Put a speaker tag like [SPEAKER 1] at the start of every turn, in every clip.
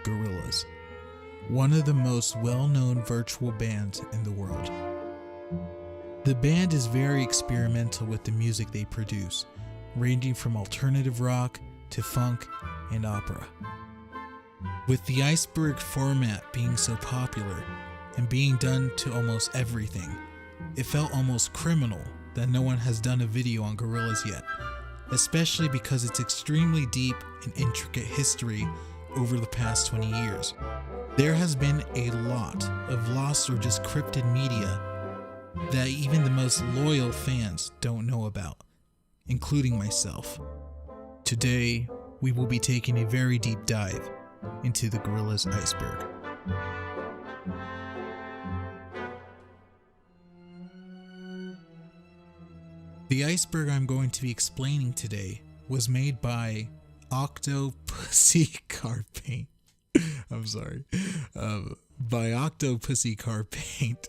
[SPEAKER 1] Gorillaz, one of the most well-known virtual bands in the world. The band is very experimental with the music they produce, ranging from alternative rock to funk and opera. With the Iceberg format being so popular and being done to almost everything, it felt almost criminal that no one has done a video on Gorillaz yet, especially because it's extremely deep and intricate history over the past 20 years. There has been a lot of lost or just cryptid media that even the most loyal fans don't know about, including myself. Today, we will be taking a very deep dive into the Gorillaz Iceberg. The iceberg I'm going to be explaining today was made by octopussycarpaint. I'm sorry. By octopussycarpaint.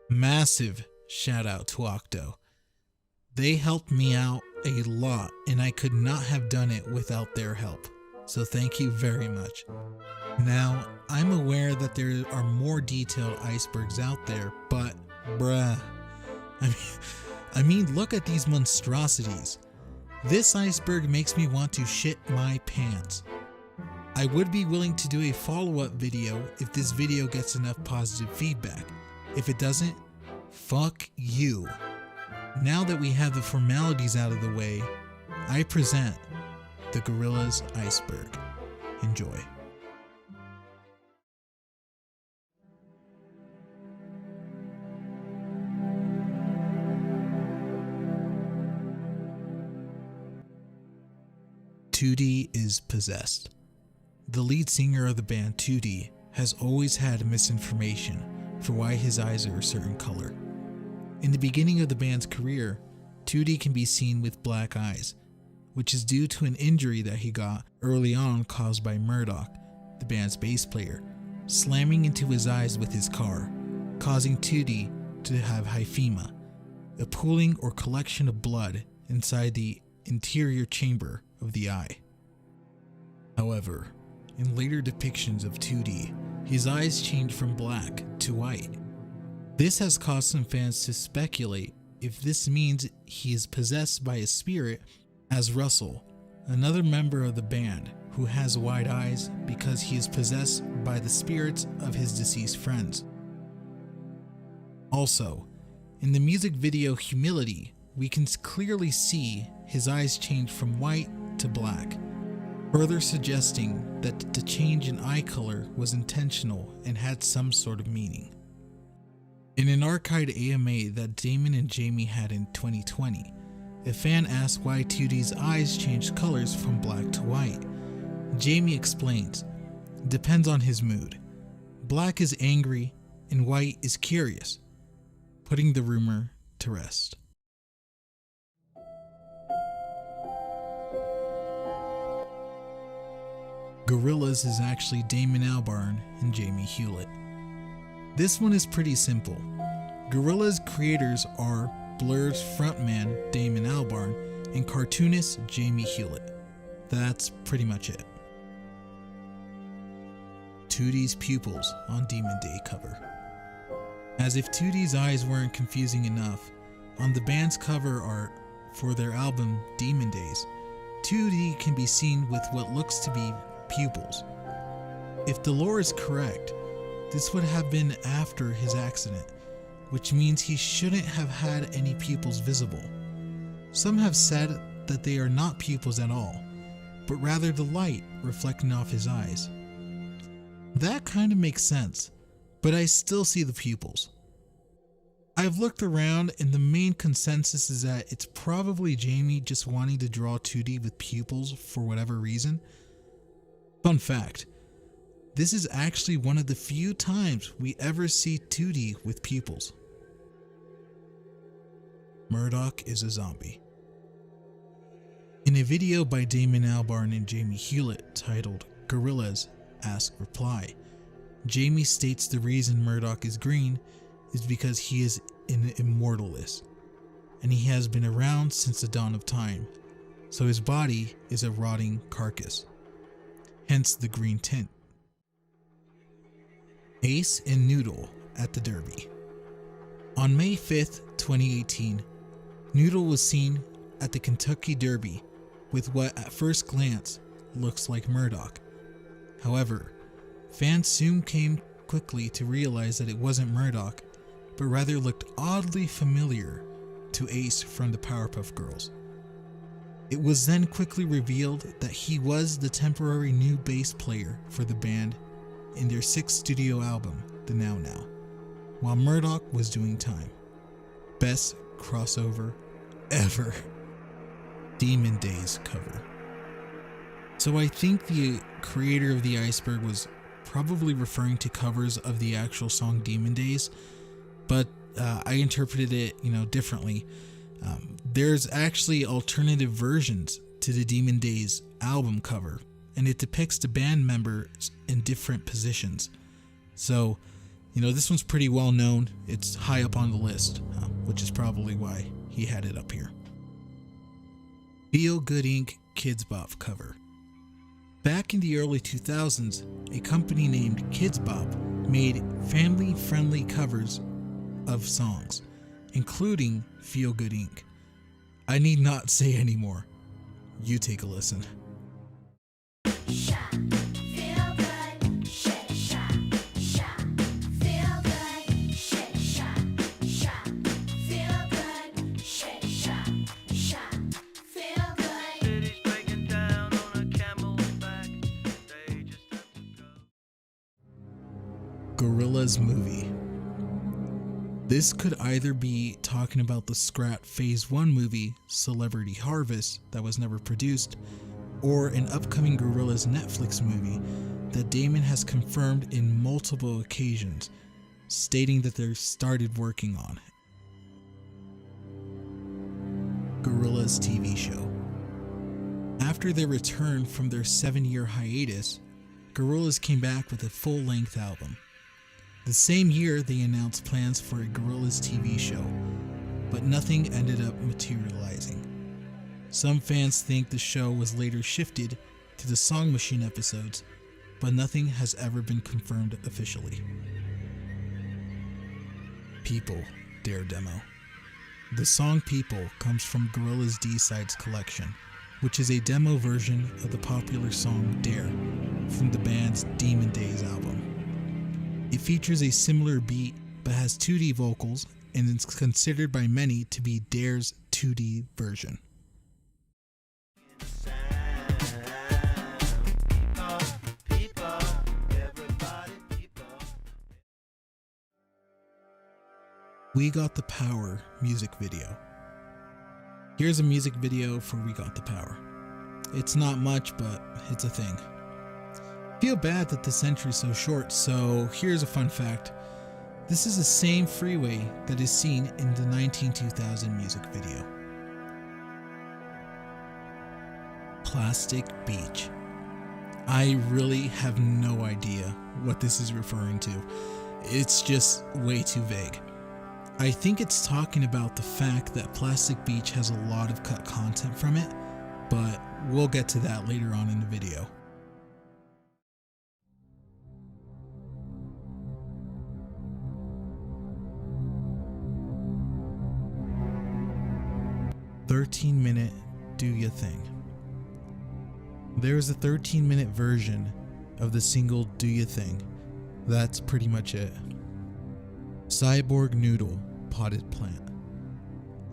[SPEAKER 1] Massive shout out to Octo. They helped me out a lot and I could not have done it without their help. So thank you very much. Now, I'm aware that there are more detailed icebergs out there, but bruh. I mean, look at these monstrosities. This iceberg makes me want to shit my pants. I would be willing to do a follow-up video if this video gets enough positive feedback. If it doesn't, fuck you. Now that we have the formalities out of the way, I present the Gorillaz Iceberg. Enjoy. Tootie is possessed. The lead singer of the band, Tootie, has always had misinformation for why his eyes are a certain color. In the beginning of the band's career, Tootie can be seen with black eyes, which is due to an injury that he got early on caused by Murdoch, the band's bass player, slamming into his eyes with his car, causing Tootie to have hyphema, a pooling or collection of blood inside the interior chamber of the eye. However, in later depictions of Tootie, his eyes change from black to white. This has caused some fans to speculate if this means he is possessed by a spirit, as Russell, another member of the band who has white eyes because he is possessed by the spirits of his deceased friends. Also, in the music video Humility, we can clearly see his eyes change from white to black, further suggesting that the change in eye color was intentional and had some sort of meaning. In an archived AMA that Damon and Jamie had in 2020, a fan asked why Tootie's eyes changed colors from black to white. Jamie explains, "Depends on his mood. Black is angry and white is curious," putting the rumor to rest. Gorillaz is actually Damon Albarn and Jamie Hewlett. This one is pretty simple. Gorillaz creators are Blur's frontman Damon Albarn and cartoonist Jamie Hewlett. That's pretty much it. Tootie's pupils on Demon Day cover. As if Tootie's eyes weren't confusing enough, on the band's cover art for their album Demon Days, Tootie can be seen with what looks to be pupils. If the lore is correct, this would have been after his accident, which means he shouldn't have had any pupils visible. Some have said that they are not pupils at all, but rather the light reflecting off his eyes. That kind of makes sense, but I still see the pupils. I've looked around and the main consensus is that it's probably Jamie just wanting to draw Tootie with pupils for whatever reason. Fun fact, this is actually one of the few times we ever see Tootie with pupils. Murdoch is a zombie. In a video by Damon Albarn and Jamie Hewlett titled Gorillaz Ask Reply, Jamie states the reason Murdoch is green is because he is an immortalist, and he has been around since the dawn of time, so his body is a rotting carcass, hence the green tint. Ace and Noodle at the Derby. On May 5th, 2018, Noodle was seen at the Kentucky Derby with what at first glance looks like Murdoch. However, fans soon came quickly to realize that it wasn't Murdoch, but rather looked oddly familiar to Ace from the Powerpuff Girls. It was then quickly revealed that he was the temporary new bass player for the band in their 6th studio album, The Now Now, while Murdoch was doing time. Best crossover ever. Demon Days cover. So I think the creator of the Iceberg was probably referring to covers of the actual song Demon Days, but I interpreted it, differently. There's actually alternative versions to the Demon Days album cover, and it depicts the band members in different positions. So, this one's pretty well known. It's high up on the list, which is probably why he had it up here. Feel Good Inc. Kids Bop cover. Back in the early 2000s, a company named Kids Bop made family-friendly covers of songs, including Feel Good Inc. I need not say any more. You take a listen. Gorillaz movie. This could either be talking about the Scrat Phase 1 movie, Celebrity Harvest, that was never produced, or an upcoming Gorillaz Netflix movie that Damon has confirmed in multiple occasions, stating that they're started working on. Gorillaz TV show. After their return from their 7-year hiatus, Gorillaz came back with a full-length album. The same year, they announced plans for a Gorillaz TV show, but nothing ended up materializing. Some fans think the show was later shifted to the Song Machine episodes, but nothing has ever been confirmed officially. People Dare demo. The song People comes from Gorillaz D-Sides collection, which is a demo version of the popular song Dare from the band's Demon Days album. It features a similar beat but has 2D vocals and is considered by many to be Dare's 2D version. We Got the Power music video. Here's a music video for We Got the Power. It's not much, but it's a thing. Feel bad that this entry is so short, so here's a fun fact. This is the same freeway that is seen in the 2000 music video. Plastic Beach. I really have no idea what this is referring to. It's just way too vague. I think it's talking about the fact that Plastic Beach has a lot of cut content from it, but we'll get to that later on in the video. "13-minute Do Ya Thing." There is a 13-minute version of the single Do Ya Thing. That's pretty much it. Cyborg Noodle, Potted Plant.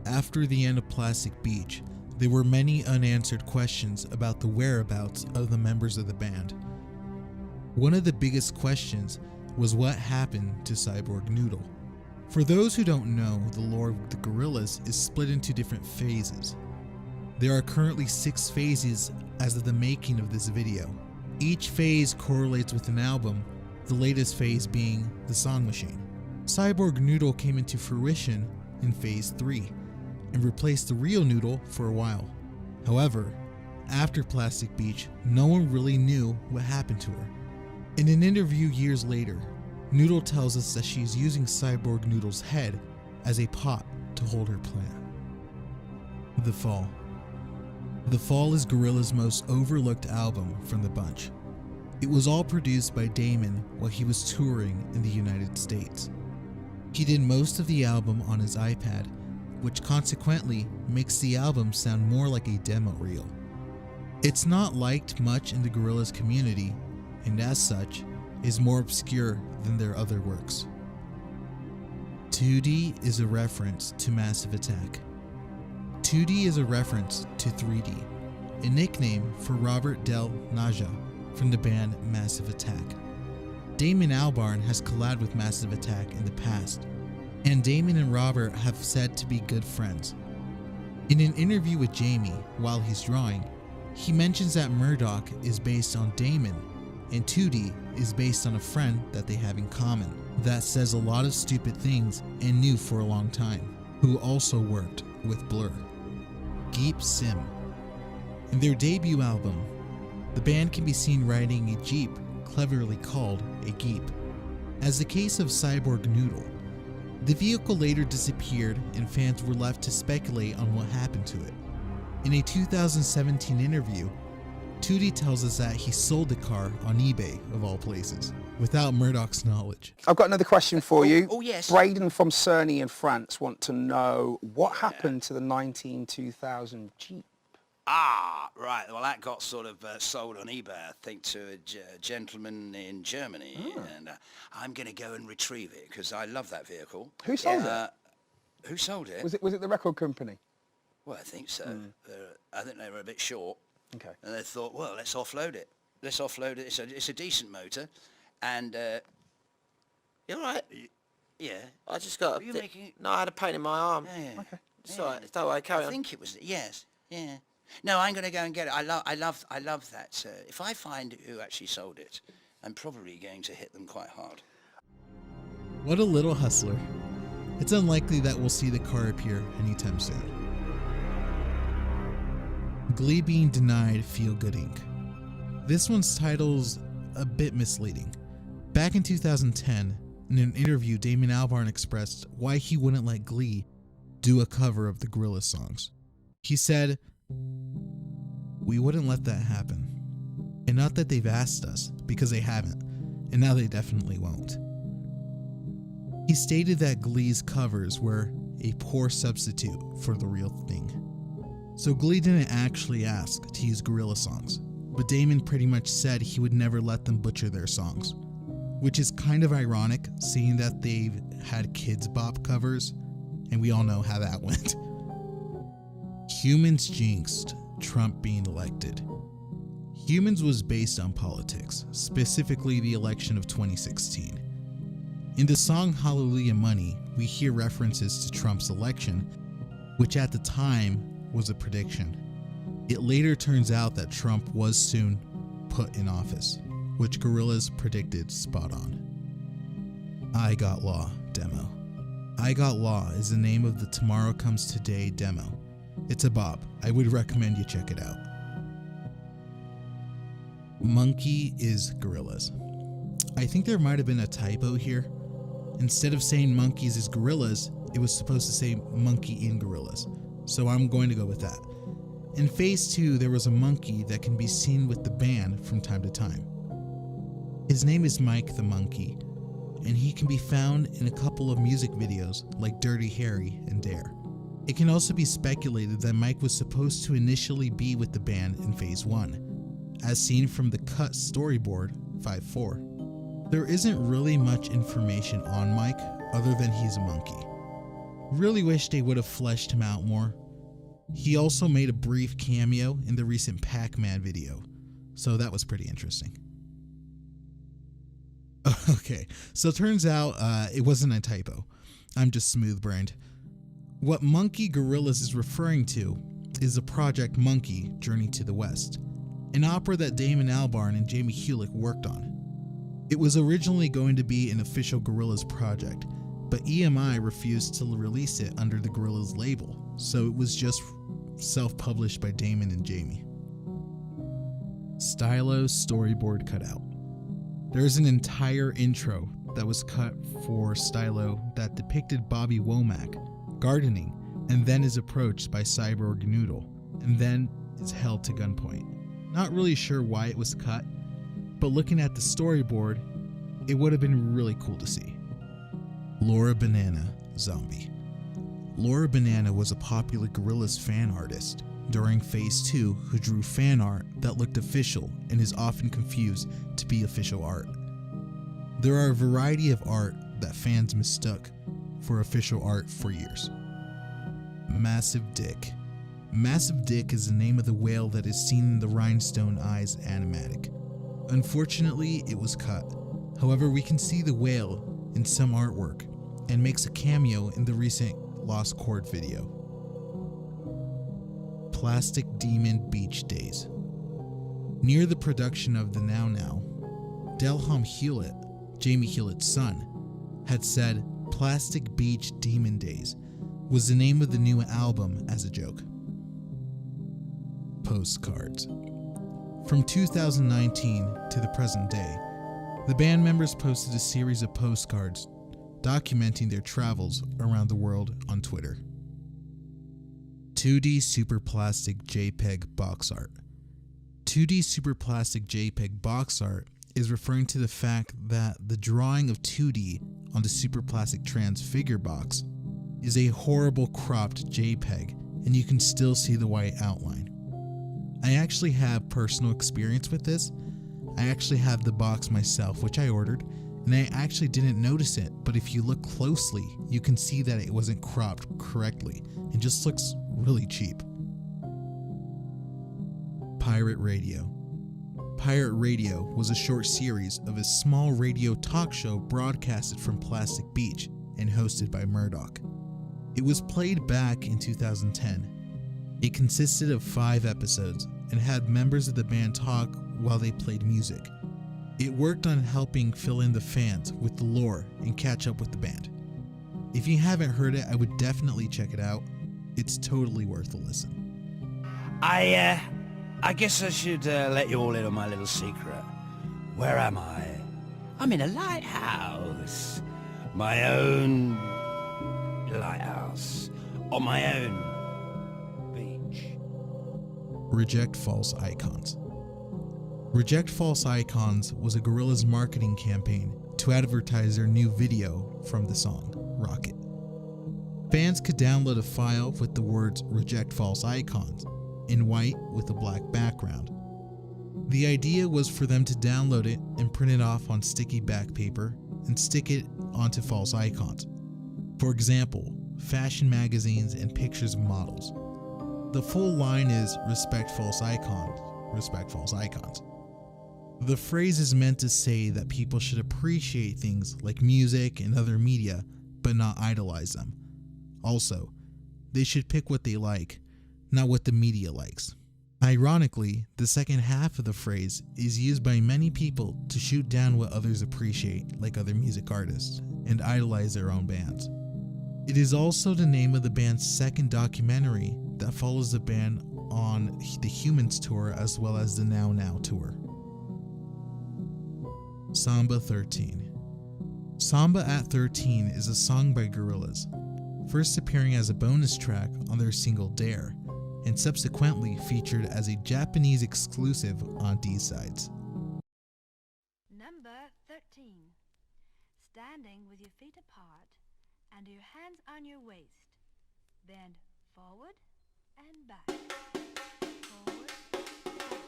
[SPEAKER 1] After the end of Plastic Beach, there were many unanswered questions about the whereabouts of the members of the band. One of the biggest questions was what happened to Cyborg Noodle. For those who don't know, the lore of the Gorillaz is split into different phases. There are currently 6 phases as of the making of this video. Each phase correlates with an album, the latest phase being the Song Machine. Cyborg Noodle came into fruition in Phase 3 and replaced the real Noodle for a while. However, after Plastic Beach, no one really knew what happened to her. In an interview years later, Noodle tells us that she is using Cyborg Noodle's head as a pot to hold her plant. The Fall. The Fall is Gorillaz' most overlooked album from the bunch. It was all produced by Damon while he was touring in the United States. He did most of the album on his iPad, which consequently makes the album sound more like a demo reel. It's not liked much in the Gorillaz community, and as such, is more obscure than their other works. 2D is a reference to Massive Attack. 2D is a reference to 3D, a nickname for Robert Del Naja from the band Massive Attack. Damon Albarn has collabed with Massive Attack in the past, and Damon and Robert have said to be good friends. In an interview with Jamie while he's drawing, he mentions that Murdoch is based on Damon, and 2D is based on a friend that they have in common that says a lot of stupid things and knew for a long time, who also worked with Blur. Geep Sim. In their debut album, the band can be seen riding a Jeep cleverly called a Geep. As the case of Cyborg Noodle, the vehicle later disappeared and fans were left to speculate on what happened to it. In a 2017 interview, 2D tells us that he sold the car on eBay, of all places, without Murdoch's knowledge.
[SPEAKER 2] I've got another question for you.
[SPEAKER 3] Oh, yes.
[SPEAKER 2] Braden from Cerny in France want to know what happened to the 19-2000 Jeep.
[SPEAKER 3] Ah, right. Well, that got sort of sold on eBay, I think, to a gentleman in Germany. And I'm going to go and retrieve it because I love that vehicle.
[SPEAKER 2] Who sold it?
[SPEAKER 3] Who sold it?
[SPEAKER 2] Was it the record company?
[SPEAKER 3] Well, I think so. I think they were a bit short.
[SPEAKER 2] Okay.
[SPEAKER 3] And they thought, well, let's offload it. Let's offload it. It's a decent motor. And, you all right? Yeah.
[SPEAKER 4] I just got no, I had a pain in my arm.
[SPEAKER 3] Yeah.
[SPEAKER 2] Okay.
[SPEAKER 4] It's all right. It's all right. Carry
[SPEAKER 3] I
[SPEAKER 4] on.
[SPEAKER 3] think it was, yes. Yeah. No, I'm going to go and get it. I love that. If I find who actually sold it, I'm probably going to hit them quite hard.
[SPEAKER 1] What a little hustler. It's unlikely that we'll see the car appear anytime soon. Glee being denied Feel Good Inc. This one's title's a bit misleading. Back in 2010, in an interview, Damon Albarn expressed why he wouldn't let Glee do a cover of the Gorillaz songs. He said, "We wouldn't let that happen. And not that they've asked us, because they haven't, and now they definitely won't." He stated that Glee's covers were a poor substitute for the real thing. So Glee didn't actually ask to use Gorillaz songs, but Damon pretty much said he would never let them butcher their songs, which is kind of ironic seeing that they've had Kids Bop covers, and we all know how that went. Humans jinxed Trump being elected. Humans was based on politics, specifically the election of 2016. In the song Hallelujah Money, we hear references to Trump's election, which at the time was a prediction. It later turns out that Trump was soon put in office, which Gorillaz predicted spot on. I Got Law demo. I Got Law is the name of the Tomorrow Comes Today demo. It's a bop. I would recommend you check it out. Monkey is Gorillaz. I think there might have been a typo here. Instead of saying monkeys is Gorillaz, it was supposed to say monkey in Gorillaz. So I'm going to go with that. In Phase 2, there was a monkey that can be seen with the band from time to time. His name is Mike the Monkey, and he can be found in a couple of music videos like Dirty Harry and Dare. It can also be speculated that Mike was supposed to initially be with the band in Phase 1, as seen from the cut storyboard 5-4. There isn't really much information on Mike other than he's a monkey. Really wish they would have fleshed him out more. He also made a brief cameo in the recent Pac-Man video, so that was pretty interesting. Okay, so it turns out it wasn't a typo. I'm just smooth-brained. What Monkey Gorillaz is referring to is the Project Monkey Journey to the West, an opera that Damon Albarn and Jamie Hewlett worked on. It was originally going to be an official Gorillaz project, but EMI refused to release it under the Gorillaz label, so it was just self-published by Damon and Jamie. Stylo storyboard cutout. There's an entire intro that was cut for Stylo that depicted Bobby Womack gardening and then is approached by Cyborg Noodle and then is held to gunpoint. Not really sure why it was cut, but looking at the storyboard, it would have been really cool to see. Laura Banana Zombie. Laura Banana was a popular Gorillaz fan artist during Phase 2 who drew fan art that looked official and is often confused to be official art. There are a variety of art that fans mistook for official art for years. Massive Dick. Massive Dick is the name of the whale that is seen in the Rhinestone Eyes animatic. Unfortunately, it was cut. However, we can see the whale in some artwork and makes a cameo in the recent Lost Chord video. Plastic Demon Beach Days. Near the production of the Now Now, Delham Hewlett, Jamie Hewlett's son, had said Plastic Beach Demon Days was the name of the new album as a joke. Postcards. From 2019 to the present day, the band members posted a series of postcards documenting their travels around the world on Twitter. 2D Superplastic JPEG Box Art. 2D Superplastic JPEG box art is referring to the fact that the drawing of 2D on the Superplastic Transfigure box is a horrible cropped JPEG, and you can still see the white outline. I actually have personal experience with this. I actually have the box myself, which I ordered, and I actually didn't notice it, but if you look closely, you can see that it wasn't cropped correctly. It just looks really cheap. Pirate Radio. Pirate Radio was a short series of a small radio talk show broadcasted from Plastic Beach and hosted by Murdoch. It was played back in 2010. It consisted of 5 episodes and had members of the band talk while they played music. It worked on helping fill in the fans with the lore and catch up with the band. If you haven't heard it, I would definitely check it out. It's totally worth a listen.
[SPEAKER 3] I guess I should let you all in on my little secret. Where am I? I'm in a lighthouse. My own lighthouse. On my own beach.
[SPEAKER 1] Reject False Icons. Reject False Icons was a Gorillaz marketing campaign to advertise their new video from the song, Rocket. Fans could download a file with the words Reject False Icons in white with a black background. The idea was for them to download it and print it off on sticky back paper and stick it onto false icons. For example, fashion magazines and pictures of models. The full line is Respect False Icons, Respect False Icons. The phrase is meant to say that people should appreciate things like music and other media, but not idolize them. Also, they should pick what they like, not what the media likes. Ironically, the second half of the phrase is used by many people to shoot down what others appreciate, like other music artists, and idolize their own bands. It is also the name of the band's second documentary that follows the band on the Humans tour as well as the Now Now tour. Samba 13. Samba at 13 is a song by Gorillaz, first appearing as a bonus track on their single Dare, and subsequently featured as a Japanese exclusive on D-sides.
[SPEAKER 5] Number 13. Standing with your feet apart and your hands on your waist. Bend forward and back. Forward, back.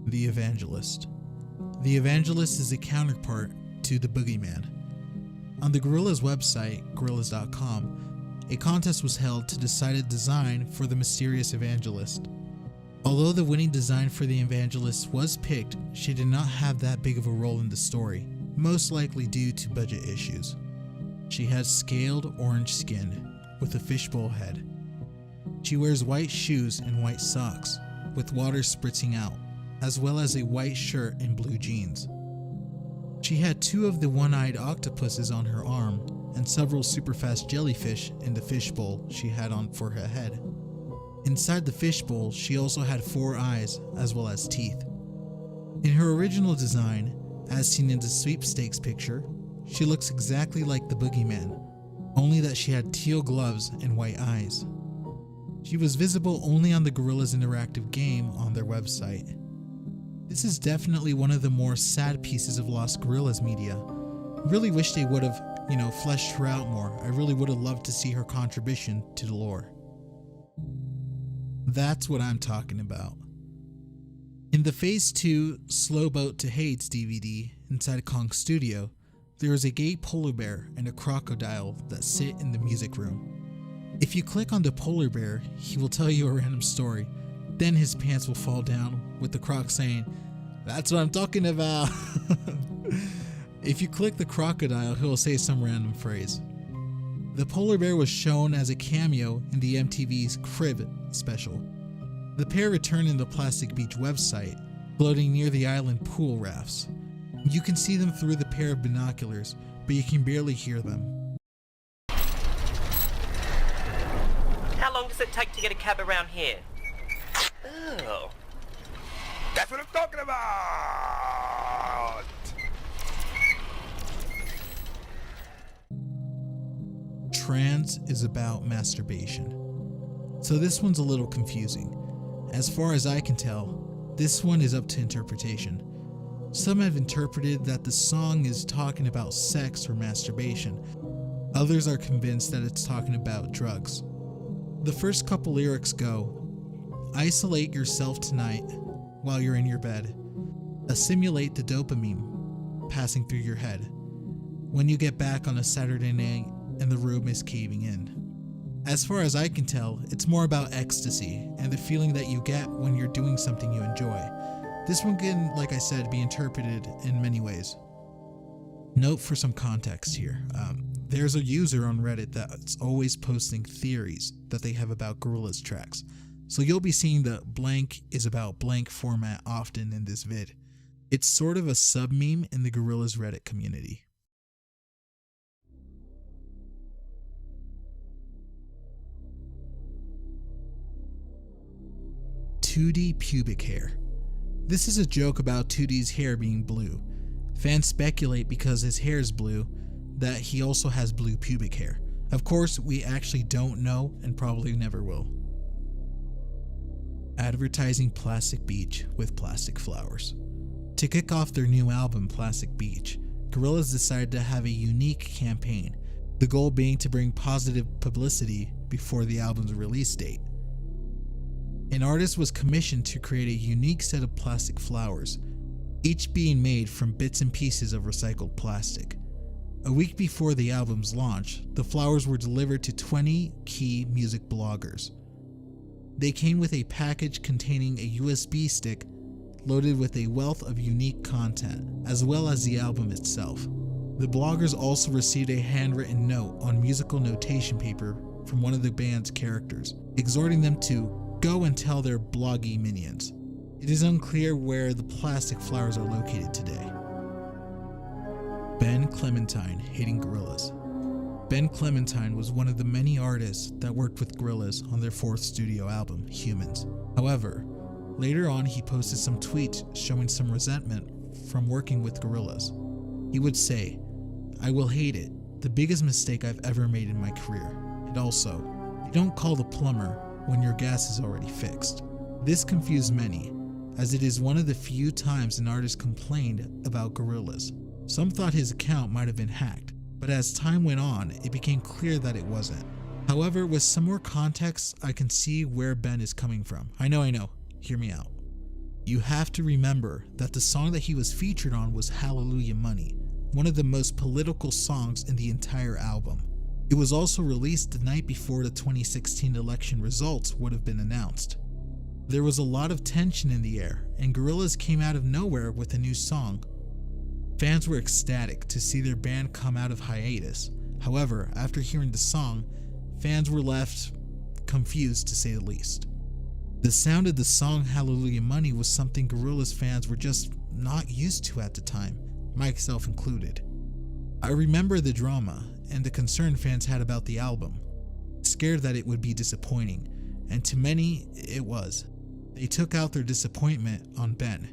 [SPEAKER 1] The Evangelist. The Evangelist is a counterpart to the Boogeyman. On the Gorillaz website, Gorillaz.com, a contest was held to decide a design for the mysterious evangelist. Although the winning design for the evangelist was picked, she did not have that big of a role in the story, most likely due to budget issues. She has scaled orange skin with a fishbowl head. She wears white shoes and white socks with water spritzing out, as well as a white shirt and blue jeans. She had 2 of the one-eyed octopuses on her arm and several super fast jellyfish in the fishbowl she had on for her head. Inside the fishbowl, she also had 4 eyes as well as teeth. In her original design, as seen in the sweepstakes picture, she looks exactly like the boogeyman, only that she had teal gloves and white eyes. She was visible only on the Gorillaz interactive game on their website. This is definitely one of the more sad pieces of lost Gorillaz media. I really wish they would have, fleshed her out more. I really would have loved to see her contribution to the lore. That's what I'm talking about. In the Phase 2 Slow Boat to Hades DVD inside Kong Studio, there is a gay polar bear and a crocodile that sit in the music room. If you click on the polar bear, he will tell you a random story. Then his pants will fall down with the croc saying, "That's what I'm talking about." If you click the crocodile, he'll say some random phrase. The polar bear was shown as a cameo in the MTV's Crib special. The pair return in the Plastic Beach website, floating near the island pool rafts. You can see them through the pair of binoculars, but you can barely hear them.
[SPEAKER 6] How long does it take to get a cab around here? Oh.
[SPEAKER 3] That's what I'm talking about!
[SPEAKER 1] Trans is about masturbation. So this one's a little confusing. As far as I can tell, this one is up to interpretation. Some have interpreted that the song is talking about sex or masturbation. Others are convinced that it's talking about drugs. The first couple lyrics go, "Isolate yourself tonight while you're in your bed. Assimilate the dopamine passing through your head. When you get back on a Saturday night and the room is caving in." As far as I can tell, it's more about ecstasy and the feeling that you get when you're doing something you enjoy. This one can, like I said, be interpreted in many ways. Note for some context here, there's a user on Reddit that's always posting theories that they have about Gorillaz tracks. So you'll be seeing the blank is about blank format often in this vid. It's sort of a sub-meme in the Gorillaz Reddit community. Tootie pubic hair. This is a joke about Tootie's hair being blue. Fans speculate because his hair is blue that he also has blue pubic hair. Of course, we actually don't know and probably never will. Advertising Plastic Beach with plastic flowers. To kick off their new album, Plastic Beach, Gorillaz decided to have a unique campaign, the goal being to bring positive publicity before the album's release date. An artist was commissioned to create a unique set of plastic flowers, each being made from bits and pieces of recycled plastic. A week before the album's launch, the flowers were delivered to 20 key music bloggers. They came with a package containing a USB stick loaded with a wealth of unique content, as well as the album itself. The bloggers also received a handwritten note on musical notation paper from one of the band's characters, exhorting them to go and tell their bloggy minions. It is unclear where the plastic flowers are located today. Ben Clementine hating Gorillaz. Ben Clementine was one of the many artists that worked with Gorillaz on their 4th studio album, Humans. However, later on he posted some tweets showing some resentment from working with Gorillaz. He would say, "I will hate it, the biggest mistake I've ever made in my career. And also, you don't call the plumber when your gas is already fixed." This confused many, as it is one of the few times an artist complained about Gorillaz. Some thought his account might have been hacked, but as time went on, it became clear that it wasn't. However, with some more context, I can see where Ben is coming from. I know, hear me out. You have to remember that the song that he was featured on was Hallelujah Money, one of the most political songs in the entire album. It was also released the night before the 2016 election results would have been announced. There was a lot of tension in the air, and Gorillaz came out of nowhere with a new song. Fans were ecstatic to see their band come out of hiatus. However, after hearing the song, fans were left confused to say the least. The sound of the song Hallelujah Money was something Gorillaz fans were just not used to at the time, myself included. I remember the drama and the concern fans had about the album, scared that it would be disappointing, and to many, it was. They took out their disappointment on Ben.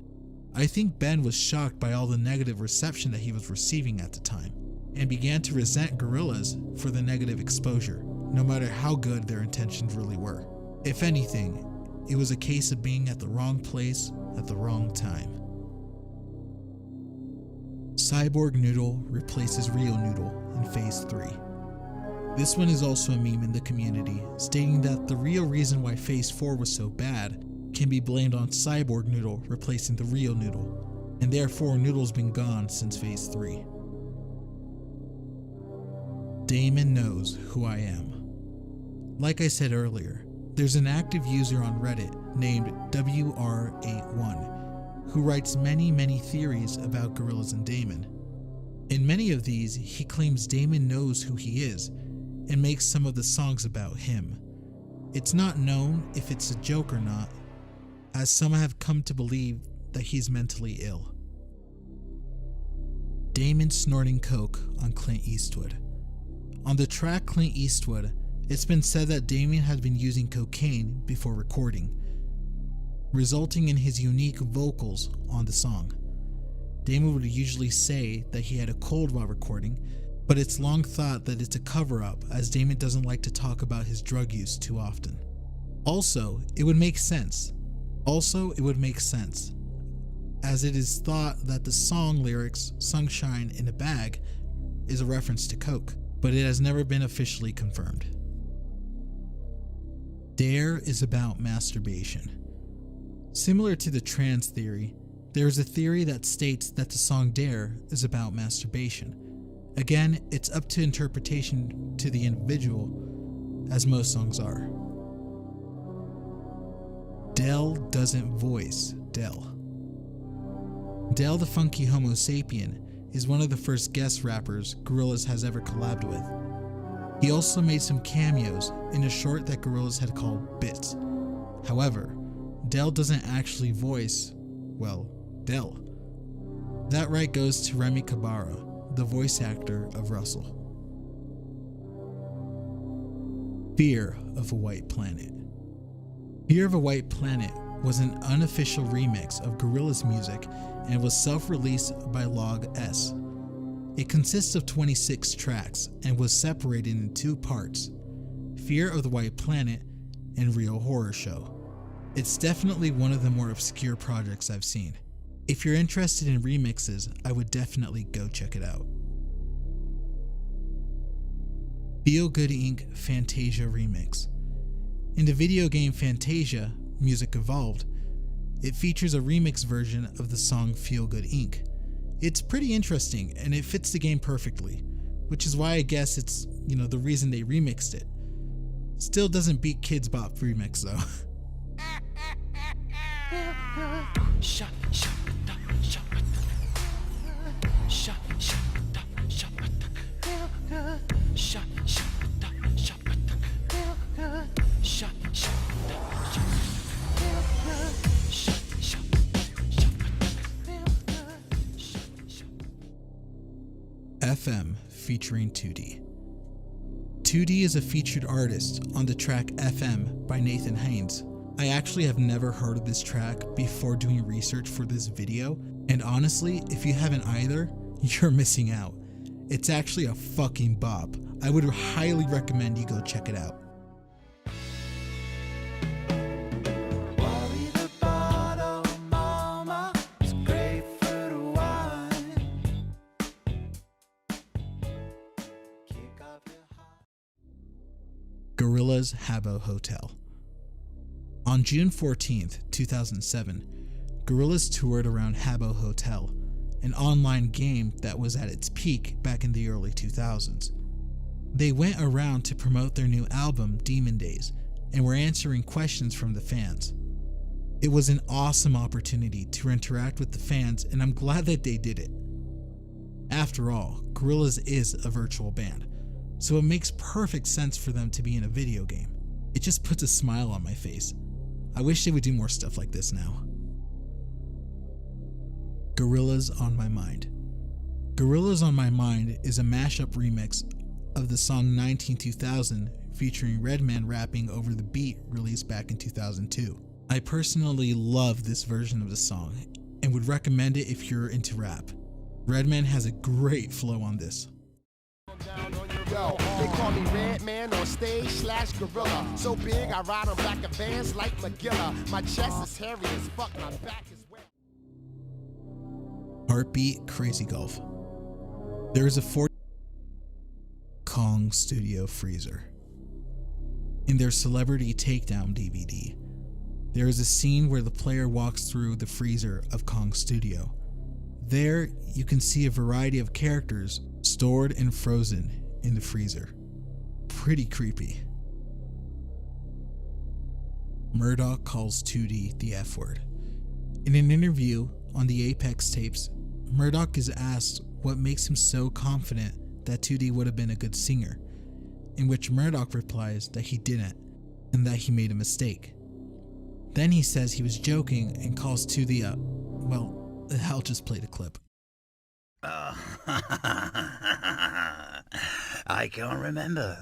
[SPEAKER 1] I think Ben was shocked by all the negative reception that he was receiving at the time, and began to resent Gorillaz for the negative exposure, no matter how good their intentions really were. If anything, it was a case of being at the wrong place at the wrong time. Cyborg Noodle replaces Real Noodle in Phase 3. This one is also a meme in the community, stating that the real reason why Phase 4 was so bad can be blamed on Cyborg Noodle replacing the Real Noodle, and therefore Noodle's been gone since Phase 3. Damon knows who I am. Like I said earlier, there's an active user on Reddit named WR81 who writes many theories about Gorillaz and Damon. In many of these, he claims Damon knows who he is and makes some of the songs about him. It's not known if it's a joke or not, as some have come to believe that he's mentally ill. Damon snorting coke on Clint Eastwood. On the track Clint Eastwood, it's been said that Damon had been using cocaine before recording, resulting in his unique vocals on the song. Damon would usually say that he had a cold while recording, but it's long thought that it's a cover-up, as Damon doesn't like to talk about his drug use too often. Also, it would make sense, as it is thought that the song lyrics, "Sunshine in a Bag," is a reference to coke, but it has never been officially confirmed. Dare is about masturbation. Similar to the trans theory, there is a theory that states that the song Dare is about masturbation. Again, it's up to interpretation to the individual, as most songs are. Del doesn't voice Del. Del the Funky Homo Sapien is one of the first guest rappers Gorillaz has ever collabed with. He also made some cameos in a short that Gorillaz had called Bits. However, Del doesn't actually voice, well, Del. That right goes to Remy Kabara, the voice actor of Russell. Fear of a White Planet. Fear of a White Planet was an unofficial remix of Gorillaz music and was self-released by Log S. It consists of 26 tracks and was separated in 2 parts, Fear of the White Planet and Real Horror Show. It's definitely one of the more obscure projects I've seen. If you're interested in remixes, I would definitely go check it out. Feel Good Inc. Fantasia Remix. In the video game Fantasia, Music Evolved, it features a remix version of the song Feel Good Inc. It's pretty interesting and it fits the game perfectly, which is why I guess it's, the reason they remixed it. Still doesn't beat Kids Bop remix though. FM featuring 2D. 2D is a featured artist on the track FM by Nathan Haynes. I actually have never heard of this track before doing research for this video, and honestly, if you haven't either, you're missing out. It's actually a fucking bop. I would highly recommend you go check it out. Gorillaz Habbo Hotel. On June 14th, 2007, Gorillaz toured around Habbo Hotel, an online game that was at its peak back in the early 2000s. They went around to promote their new album, Demon Days, and were answering questions from the fans. It was an awesome opportunity to interact with the fans, and I'm glad that they did it. After all, Gorillaz is a virtual band, so it makes perfect sense for them to be in a video game. It just puts a smile on my face. I wish they would do more stuff like this now. Gorillaz on My Mind. Gorillaz on My Mind is a mashup remix of the song 192000 featuring Redman rapping over the beat released back in 2002. I personally love this version of the song and would recommend it if you're into rap. Redman has a great flow on this.
[SPEAKER 7] Yo, they call me Redman on stage / gorilla. So big I ride on back of vans like McGilla. My chest is hairy as fuck, my back is wet.
[SPEAKER 1] Heartbeat Crazy Golf. There is a 40 Kong Studio freezer. In their Celebrity Takedown DVD, there is a scene where the player walks through the freezer of Kong Studio. There, you can see a variety of characters stored and frozen in the freezer. Pretty creepy. Murdoch calls 2D the F word. In an interview on the Apex tapes, Murdoch is asked what makes him so confident that 2D would have been a good singer, in which Murdoch replies that he didn't and that he made a mistake. Then he says he was joking and calls 2D up. Well, I'll just play the clip.
[SPEAKER 3] I can't remember.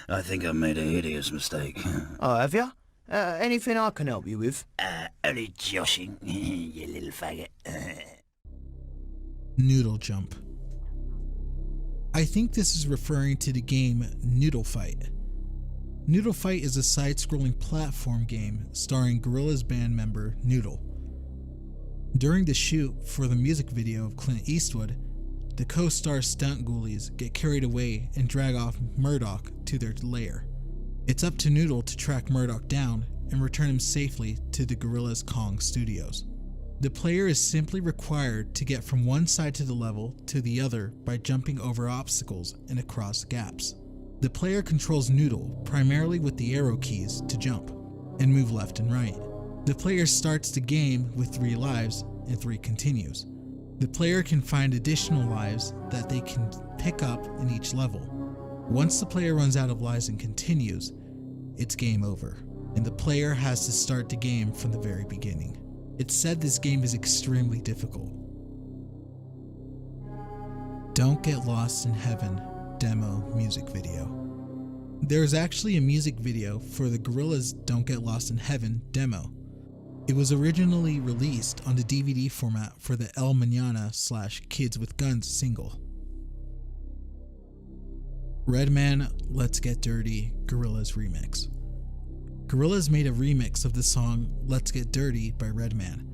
[SPEAKER 3] I think I made a hideous mistake.
[SPEAKER 8] Oh, have you? Anything I can help you with?
[SPEAKER 3] Only joshing, you little faggot.
[SPEAKER 1] Noodle Jump. I think this is referring to the game Noodle Fight. Noodle Fight is a side-scrolling platform game starring Gorillaz band member Noodle. During the shoot for the music video of Clint Eastwood, the co-star stunt ghoulies get carried away and drag off Murdoch to their lair. It's up to Noodle to track Murdoch down and return him safely to the Gorillaz Kong Studios. The player is simply required to get from one side to the level to the other by jumping over obstacles and across gaps. The player controls Noodle primarily with the arrow keys to jump and move left and right. The player starts the game with 3 lives and 3 continues. The player can find additional lives that they can pick up in each level. Once the player runs out of lives and continues, it's game over, and the player has to start the game from the very beginning. It's said this game is extremely difficult. Don't Get Lost in Heaven demo music video. There is actually a music video for the Gorillaz Don't Get Lost in Heaven demo. It was originally released on the DVD format for the El Mañana / Kids with Guns single. Redman Let's Get Dirty Gorillaz remix. Gorillaz made a remix of the song Let's Get Dirty by Redman,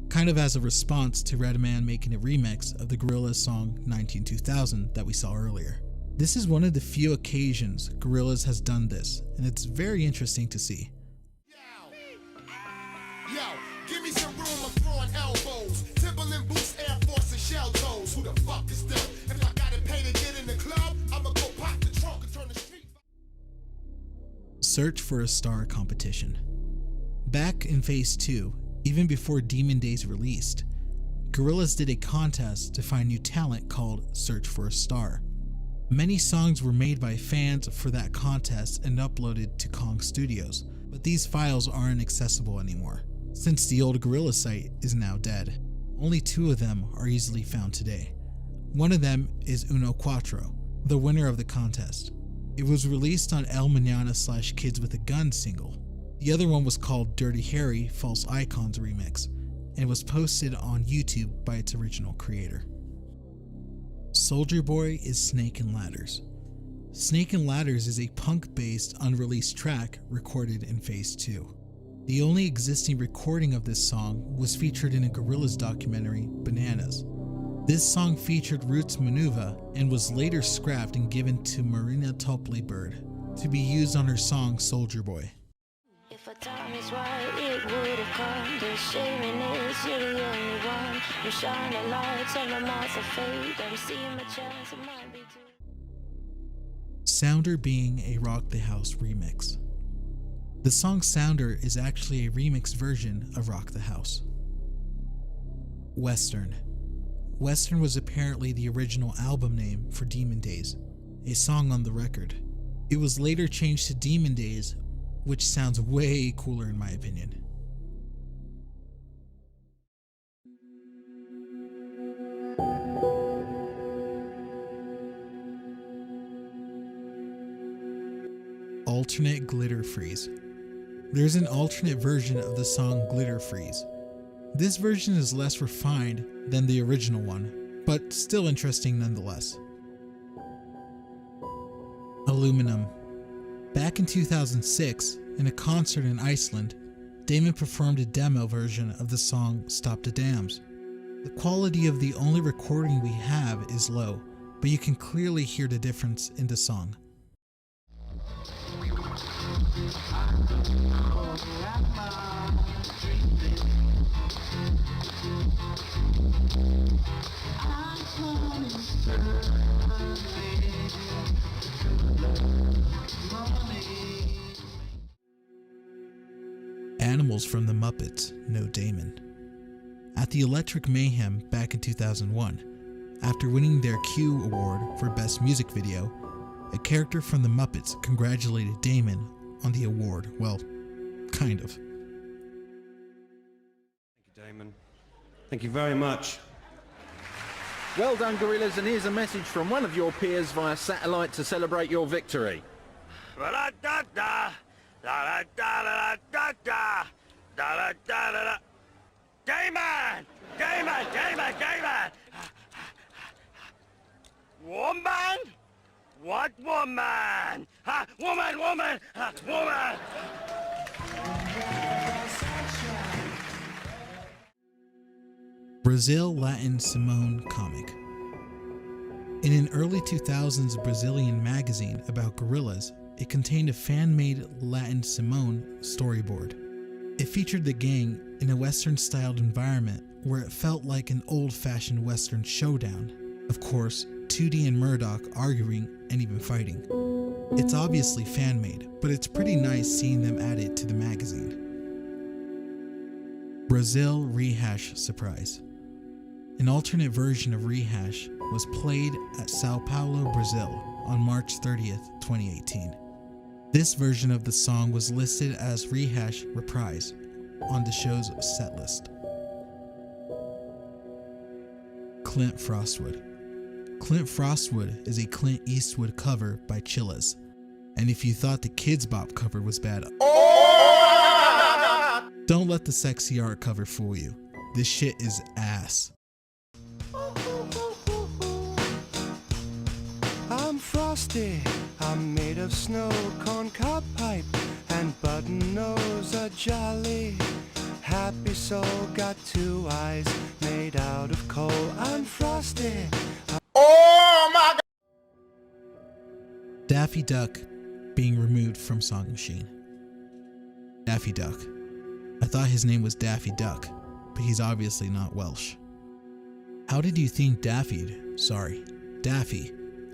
[SPEAKER 1] kind of as a response to Redman making a remix of the Gorillaz song 19-2000 that we saw earlier. This is one of the few occasions Gorillaz has done this, and it's very interesting to see.
[SPEAKER 7] Yo, give me some room, I'm throwing elbows. Timberland boots, Air Force and shell toes. Who the fuck is them? If I gotta pay to get in the club, I'ma go pop the trunk and turn the street.
[SPEAKER 1] Search for a Star competition. Back in Phase 2, even before Demon Days released, Gorillaz did a contest to find new talent called Search for a Star. Many songs were made by fans for that contest and uploaded to Kong Studios, but these files aren't accessible anymore, since the old Gorillaz site is now dead. Only 2 of them are easily found today. One of them is Uno Cuatro, the winner of the contest. It was released on El Mañana / Kids with a Gun single. The other one was called Dirty Harry False Icons Remix, and was posted on YouTube by its original creator. Soldier Boy is Snake and Ladders. Snake and Ladders is a punk-based unreleased track recorded in Phase 2. The only existing recording of this song was featured in a Gorillaz documentary, Bananas. This song featured Roots Manuva and was later scrapped and given to Marina Topley Bird to be used on her song Soldier Boy.
[SPEAKER 9] If a time is right, it would have come. The shaming is you're the only one. You shine the lights and the marks of fate. Don't see my chance, it might be too.
[SPEAKER 1] Sounder being a Rock the House remix. The song Sounder is actually a remix version of Rock the House. Western. Western was apparently the original album name for Demon Days, a song on the record. It was later changed to Demon Days, which sounds way cooler in my opinion. alternate glitter freeze. There's an alternate version of the song Glitter Freeze. This version is less refined than the original one, but still interesting nonetheless. Aluminum. Back in 2006, in a concert in Iceland, Damon performed a demo version of the song Stop the Dams. The quality of the only recording we have is low, but you can clearly hear the difference in the song. Animals from the Muppets know Damon. At the Electric Mayhem back in 2001, after winning their Q Award for Best Music Video, a character from the Muppets congratulated Damon on the award. Well, kind of.
[SPEAKER 10] Thank you, Damon. Thank you very much.
[SPEAKER 11] Well done, Gorillaz, and here's a message from one of your peers via satellite to celebrate your victory.
[SPEAKER 12] Damon! Damon! Damon! Damon! Woman? What woman? Woman! Woman! Woman!
[SPEAKER 1] Brazil Latin Simone comic. In an early 2000s Brazilian magazine about Gorillaz, it contained a fan-made Latin Simone storyboard. It featured the gang in a Western-styled environment where it felt like an old-fashioned Western showdown. Of course, 2D and Murdoch arguing and even fighting. It's obviously fan-made, but it's pretty nice seeing them add it to the magazine. Brazil Rehash Surprise. An alternate version of Rehash was played at Sao Paulo, Brazil on March 30th, 2018. This version of the song was listed as Rehash Reprise on the show's setlist. Clint Frostwood. Clint Frostwood is a Clint Eastwood cover by Chillaz. And if you thought the Kids Bop cover was bad, don't let the sexy art cover fool you. This shit is ass.
[SPEAKER 13] I'm frosty, I'm made of snow, corn cob pipe, and button nose. A jolly, happy soul, got two eyes made out of coal. I'm frosty.
[SPEAKER 7] Oh my God!
[SPEAKER 1] Daffy Duck being removed from Song Machine. Daffy Duck. I thought his name was Daffy Duck, but he's obviously not Welsh. How did you think Daffy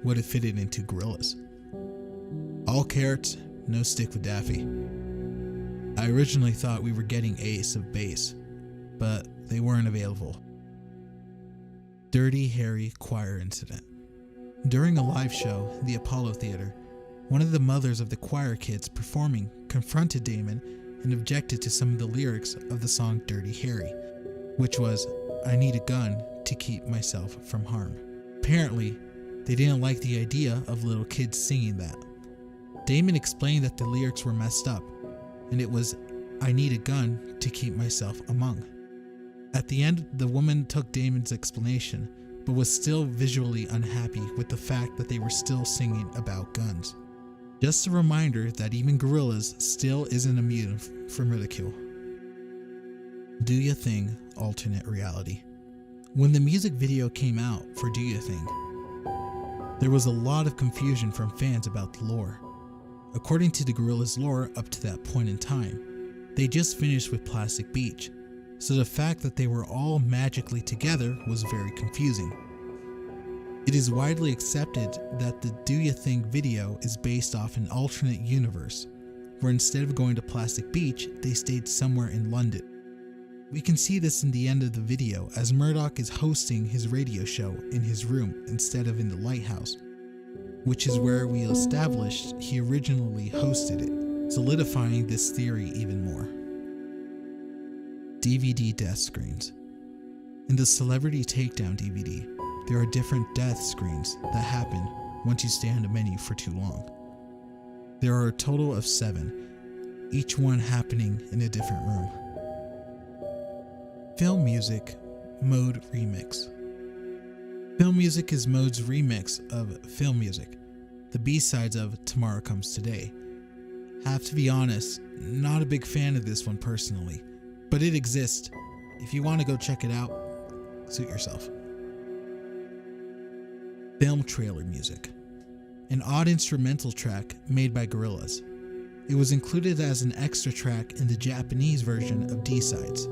[SPEAKER 1] would have fitted into Gorillaz? All carrots, no stick with Daffy. I originally thought we were getting Ace of Base, but they weren't available. Dirty Harry choir incident. During a live show at the Apollo Theater, one of the mothers of the choir kids performing confronted Damon and objected to some of the lyrics of the song Dirty Harry, which was, "I need a gun to keep myself from harm." Apparently, they didn't like the idea of little kids singing that. Damon explained that the lyrics were messed up, and it was, "I need a gun to keep myself among." At the end, the woman took Damon's explanation, but was still visually unhappy with the fact that they were still singing about guns. Just a reminder that even Gorillaz still isn't immune from ridicule. Do Ya Thing alternate reality. When the music video came out for Do Ya Thing, there was a lot of confusion from fans about the lore. According to the Gorillaz lore up to that point in time, they just finished with Plastic Beach, so the fact that they were all magically together was very confusing. It is widely accepted that the Do Ya Thing video is based off an alternate universe, where instead of going to Plastic Beach, they stayed somewhere in London. We can see this in the end of the video as Murdoch is hosting his radio show in his room instead of in the lighthouse, which is where we established he originally hosted it, solidifying this theory even more. DVD death screens. In the Celebrity Takedown DVD, there are different death screens that happen once you stay on the menu for too long. There are a total of 7, each one happening in a different room. Film Music Mode Remix. Film Music is Mode's remix of Film Music, the B-sides of Tomorrow Comes Today. Have to be honest, not a big fan of this one personally, but it exists. If you want to go check it out, suit yourself. Film Trailer Music. An odd instrumental track made by Gorillaz. It was included as an extra track in the Japanese version of D-sides.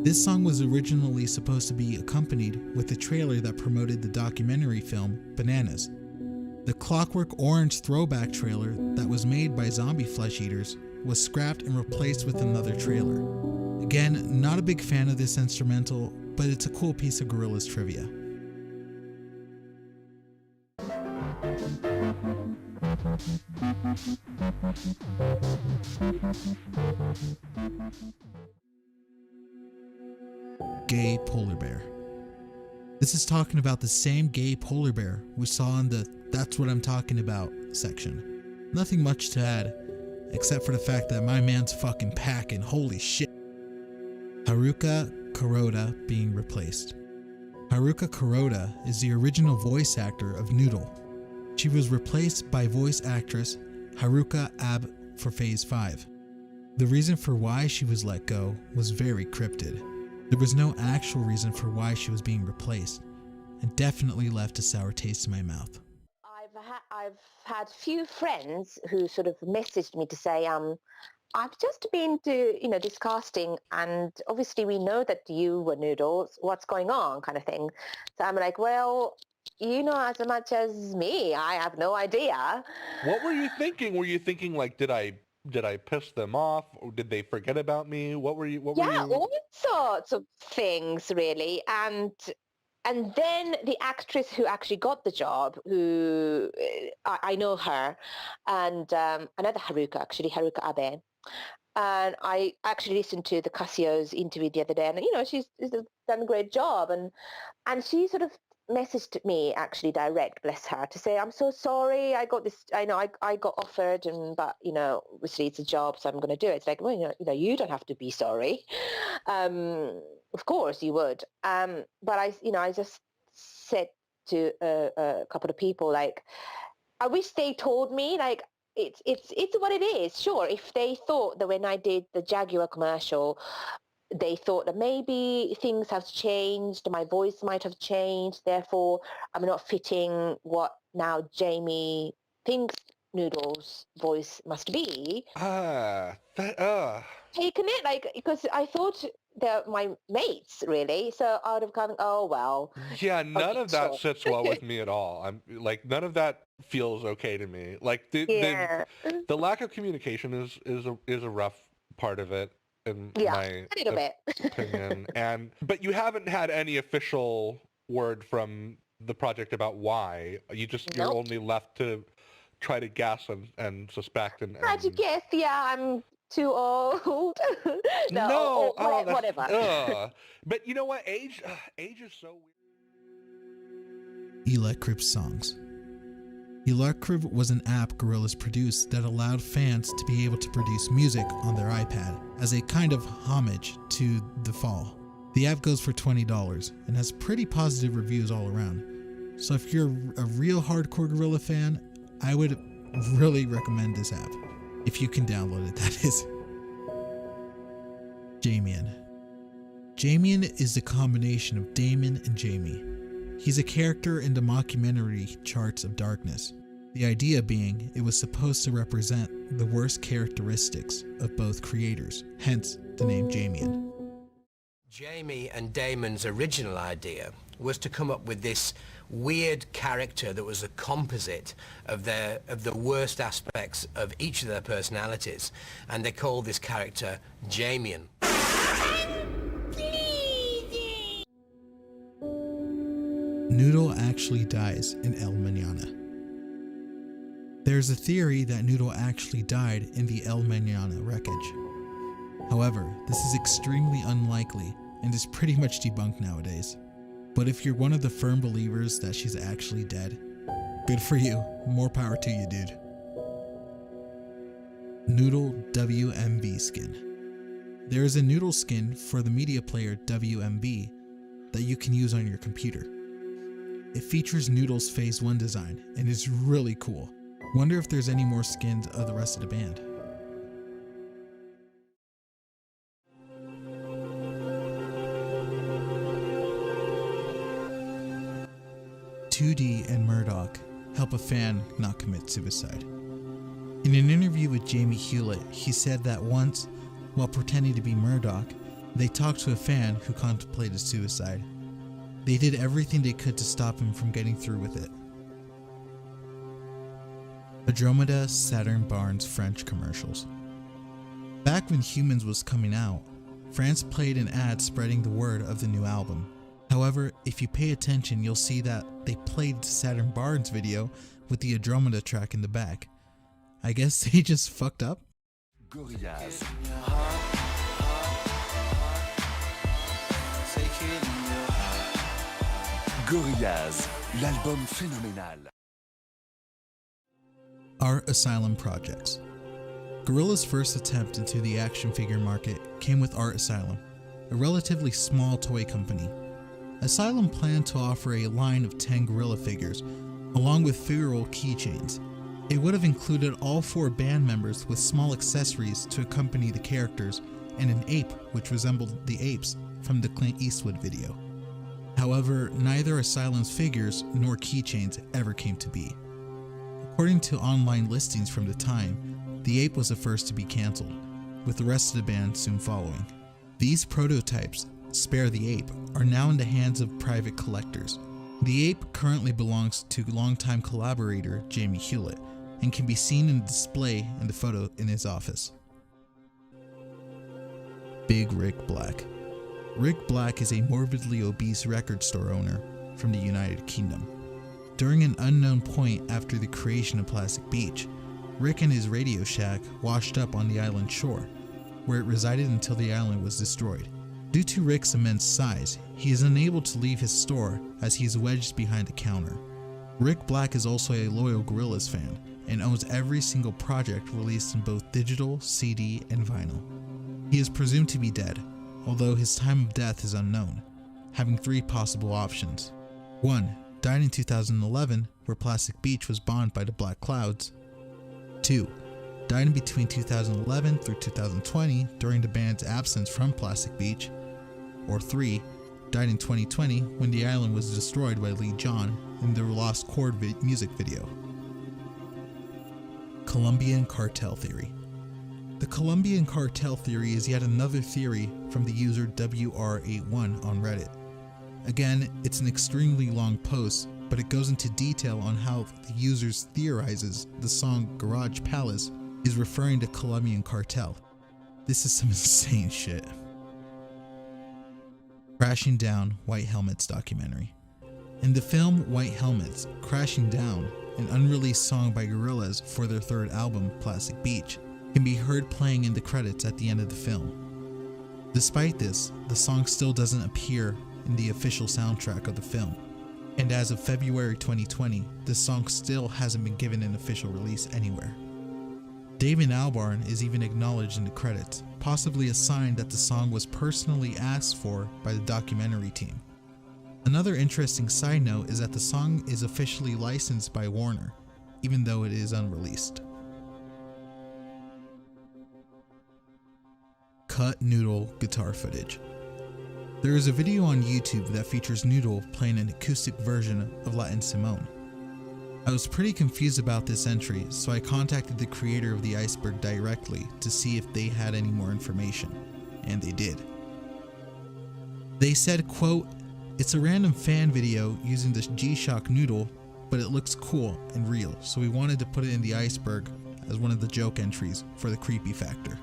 [SPEAKER 1] This song was originally supposed to be accompanied with a trailer that promoted the documentary film Bananas. The Clockwork Orange throwback trailer that was made by zombie flesh eaters was scrapped and replaced with another trailer. Again, not a big fan of this instrumental, but it's a cool piece of Gorillaz trivia. Gay polar bear. This is talking about the same gay polar bear we saw in the That's What I'm Talking About section. Nothing much to add, except for the fact that my man's fucking packing, holy shit. Haruka Kuroda being replaced. Haruka Kuroda is the original voice actor of Noodle. She was replaced by voice actress Haruka Abe for Phase 5. The reason for why she was let go was very cryptid. There was no actual reason for why she was being replaced, and definitely left a sour taste in my mouth.
[SPEAKER 14] I've had few friends who sort of messaged me to say, I've just been to, this casting, and obviously we know that you were Noodles, what's going on, kind of thing. So I'm like, well, you know as much as me, I have no idea.
[SPEAKER 15] What were you thinking? Were you thinking like, did I piss them off, or did they forget about me? What were you?
[SPEAKER 14] All sorts of things, really. And then the actress who actually got the job, who I know her, and another Haruka Abe. And I actually listened to the Casio's interview the other day, and she's done a great job, and she sort of messaged me actually direct, bless her, to say, I'm so sorry, I got this, I know I got offered, but obviously it's a job, so I'm going to do it. It's like, well, you don't have to be sorry. Of course you would. But I just said to a couple of people, like, I wish they told me, like, it's what it is. Sure, if they thought that when I did the Jaguar commercial, they thought that maybe things have changed, my voice might have changed, therefore I'm not fitting what now Jamie thinks Noodle's voice must be. Taken it, like, because I thought they're my mates, really, so I would have gone, oh, well.
[SPEAKER 15] Yeah, none of that sits well with me at all. I'm like, none of that feels okay to me. Like, the lack of communication is a rough part of it. In my
[SPEAKER 14] a little bit.
[SPEAKER 15] opinion. But you haven't had any official word from the project about why. You're only left to try to guess and suspect and
[SPEAKER 14] try to guess. Yeah, I'm too old. Whatever.
[SPEAKER 15] But you know what? Age is so weird.
[SPEAKER 1] Electrib songs. Electrib was an app Gorillaz produced that allowed fans to be able to produce music on their iPad as a kind of homage to The Fall. The app goes for $20 and has pretty positive reviews all around. So if you're a real hardcore Gorilla fan, I would really recommend this app. If you can download it, that is. Jamian. Jamian is the combination of Damon and Jamie. He's a character in the mockumentary Charts of Darkness. The idea being it was supposed to represent the worst characteristics of both creators, hence the name Jamian.
[SPEAKER 16] Jamie and Damon's original idea was to come up with this weird character that was a composite of the worst aspects of each of their personalities, and they called this character Jamian.
[SPEAKER 1] Noodle actually dies in El Mañana. There's a theory that Noodle actually died in the El Mañana wreckage. However, this is extremely unlikely and is pretty much debunked nowadays. But if you're one of the firm believers that she's actually dead, good for you. More power to you, dude. Noodle WMB skin. There is a Noodle skin for the media player WMB that you can use on your computer. It features Noodle's Phase 1 design and is really cool. Wonder if there's any more skins of the rest of the band. (2D) and Murdoch help a fan not commit suicide. In an interview with Jamie Hewlett, he said that once, while pretending to be Murdoch, they talked to a fan who contemplated suicide. They did everything they could to stop him from getting through with it. Andromeda Saturn Barnes French commercials. Back when Humans was coming out, France played an ad spreading the word of the new album. However, if you pay attention, you'll see that they played Saturn Barnes video with the Andromeda track in the back. I guess they just fucked up?
[SPEAKER 17] Gorillaz. Gorillaz, l'album phénoménal.
[SPEAKER 1] Art Asylum projects. Gorillaz' first attempt into the action figure market came with Art Asylum, a relatively small toy company. Asylum planned to offer a line of 10 gorilla figures, along with figural keychains. It would have included all 4 band members with small accessories to accompany the characters and an ape which resembled the apes from the Clint Eastwood video. However, neither Asylum's figures nor keychains ever came to be. According to online listings from the time, the ape was the first to be cancelled, with the rest of the band soon following. These prototypes, Spare the Ape, are now in the hands of private collectors. The ape currently belongs to longtime collaborator Jamie Hewlett and can be seen in the display in the photo in his office. Big Rick Black. Rick Black is a morbidly obese record store owner from the United Kingdom. During an unknown point after the creation of Plastic Beach, Rick and his Radio Shack washed up on the island shore, where it resided until the island was destroyed. Due to Rick's immense size, he is unable to leave his store as he is wedged behind the counter. Rick Black is also a loyal Gorillaz fan and owns every single project released in both digital, CD, and vinyl. He is presumed to be dead, although his time of death is unknown, having 3 possible options. 1. Died in 2011, where Plastic Beach was bombed by the Black Clouds. 2. Died in between 2011 through 2020 during the band's absence from Plastic Beach. Or 3. Died in 2020 when the island was destroyed by Lee John in the Lost Chord music video. Colombian Cartel Theory. The Colombian Cartel Theory is yet another theory from the user WR81 on Reddit. Again, it's an extremely long post, but it goes into detail on how the user theorizes the song Garage Palace is referring to Colombian Cartel. This is some insane shit. Crashing Down White Helmets documentary. In the film White Helmets, Crashing Down, an unreleased song by Gorillaz for their 3rd album, Plastic Beach, can be heard playing in the credits at the end of the film. Despite this, the song still doesn't appear in the official soundtrack of the film, and as of February 2020, the song still hasn't been given an official release anywhere. David Albarn is even acknowledged in the credits, possibly a sign that the song was personally asked for by the documentary team. Another interesting side note is that the song is officially licensed by Warner, even though it is unreleased. Cut Noodle guitar footage. There is a video on YouTube that features Noodle playing an acoustic version of Latin Simone. I was pretty confused about this entry, so I contacted the creator of the Iceberg directly to see if they had any more information, and they did. They said, quote, "It's a random fan video using the G-Shock Noodle, but it looks cool and real, so we wanted to put it in the Iceberg as one of the joke entries for the creepy factor."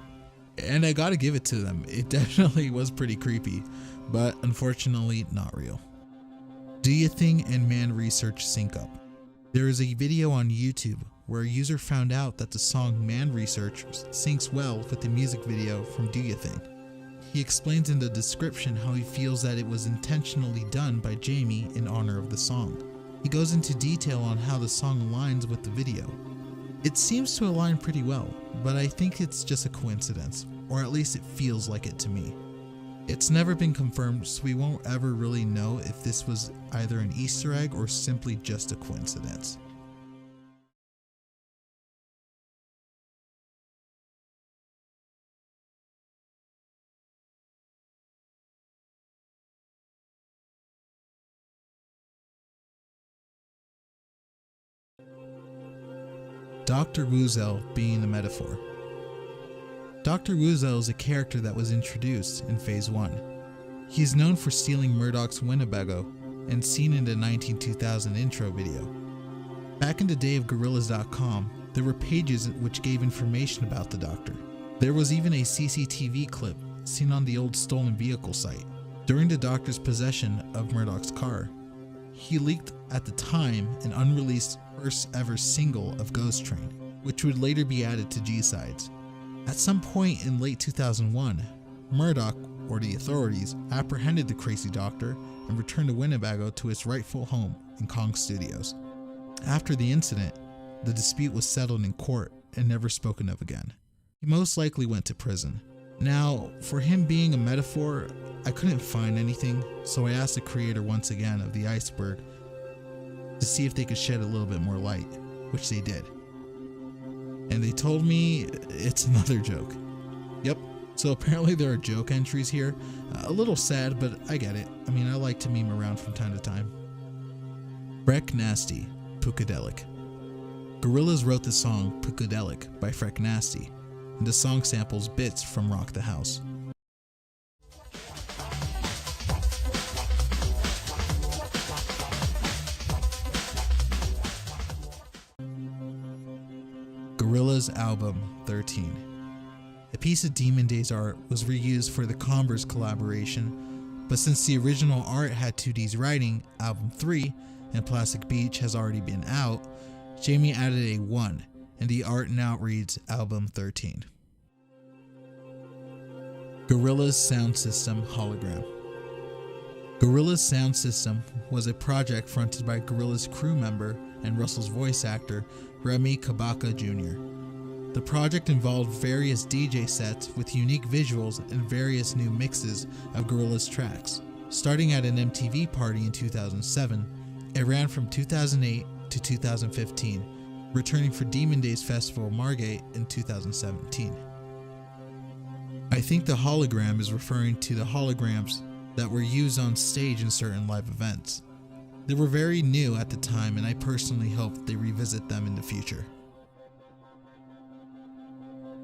[SPEAKER 1] And I gotta give it to them, it definitely was pretty creepy, but unfortunately not real. Do You Thing and Man Research sync up? There is a video on YouTube where a user found out that the song Man Research syncs well with the music video from Do You Thing. He explains in the description how he feels that it was intentionally done by Jamie in honor of the song. He goes into detail on how the song aligns with the video. It seems to align pretty well, but I think it's just a coincidence, or at least it feels like it to me. It's never been confirmed, so we won't ever really know if this was either an Easter egg or simply just a coincidence. Dr. Woozle being the metaphor. Dr. Woozle is a character that was introduced in Phase 1. He is known for stealing Murdoch's Winnebago and seen in the 2000 intro video. Back in the day of Gorillaz.com, there were pages which gave information about the Doctor. There was even a CCTV clip seen on the old stolen vehicle site. During the Doctor's possession of Murdoch's car, he leaked at the time an unreleased first ever single of Ghost Train, which would later be added to G-Sides. At some point in late 2001, Murdoch, or the authorities, apprehended the crazy doctor and returned the Winnebago to its rightful home in Kong Studios. After the incident, the dispute was settled in court and never spoken of again. He most likely went to prison. Now, for him being a metaphor, I couldn't find anything, so I asked the creator once again of the Iceberg to see if they could shed a little bit more light, which they did. And they told me it's another joke. Yep, so apparently there are joke entries here. A little sad, but I get it. I mean, I like to meme around from time to time. Freck Nasty, Pukadelic. Gorillaz wrote the song Pukadelic by Freck Nasty, and the song samples bits from Rock the House. Gorillaz album 13. A piece of Demon Days art was reused for the Converse collaboration, but since the original art had 2D's writing, album 3, and Plastic Beach has already been out, Jamie added a 1, and the art now reads album 13. Gorillaz Sound System Hologram. Gorillaz Sound System was a project fronted by Gorillaz crew member and Russell's voice actor, Remy Kabaka Jr. The project involved various DJ sets with unique visuals and various new mixes of Gorillaz tracks. Starting at an MTV party in 2007, it ran from 2008 to 2015, returning for Demon Days Festival Margate in 2017. I think the hologram is referring to the holograms that were used on stage in certain live events. They were very new at the time, and I personally hope they revisit them in the future.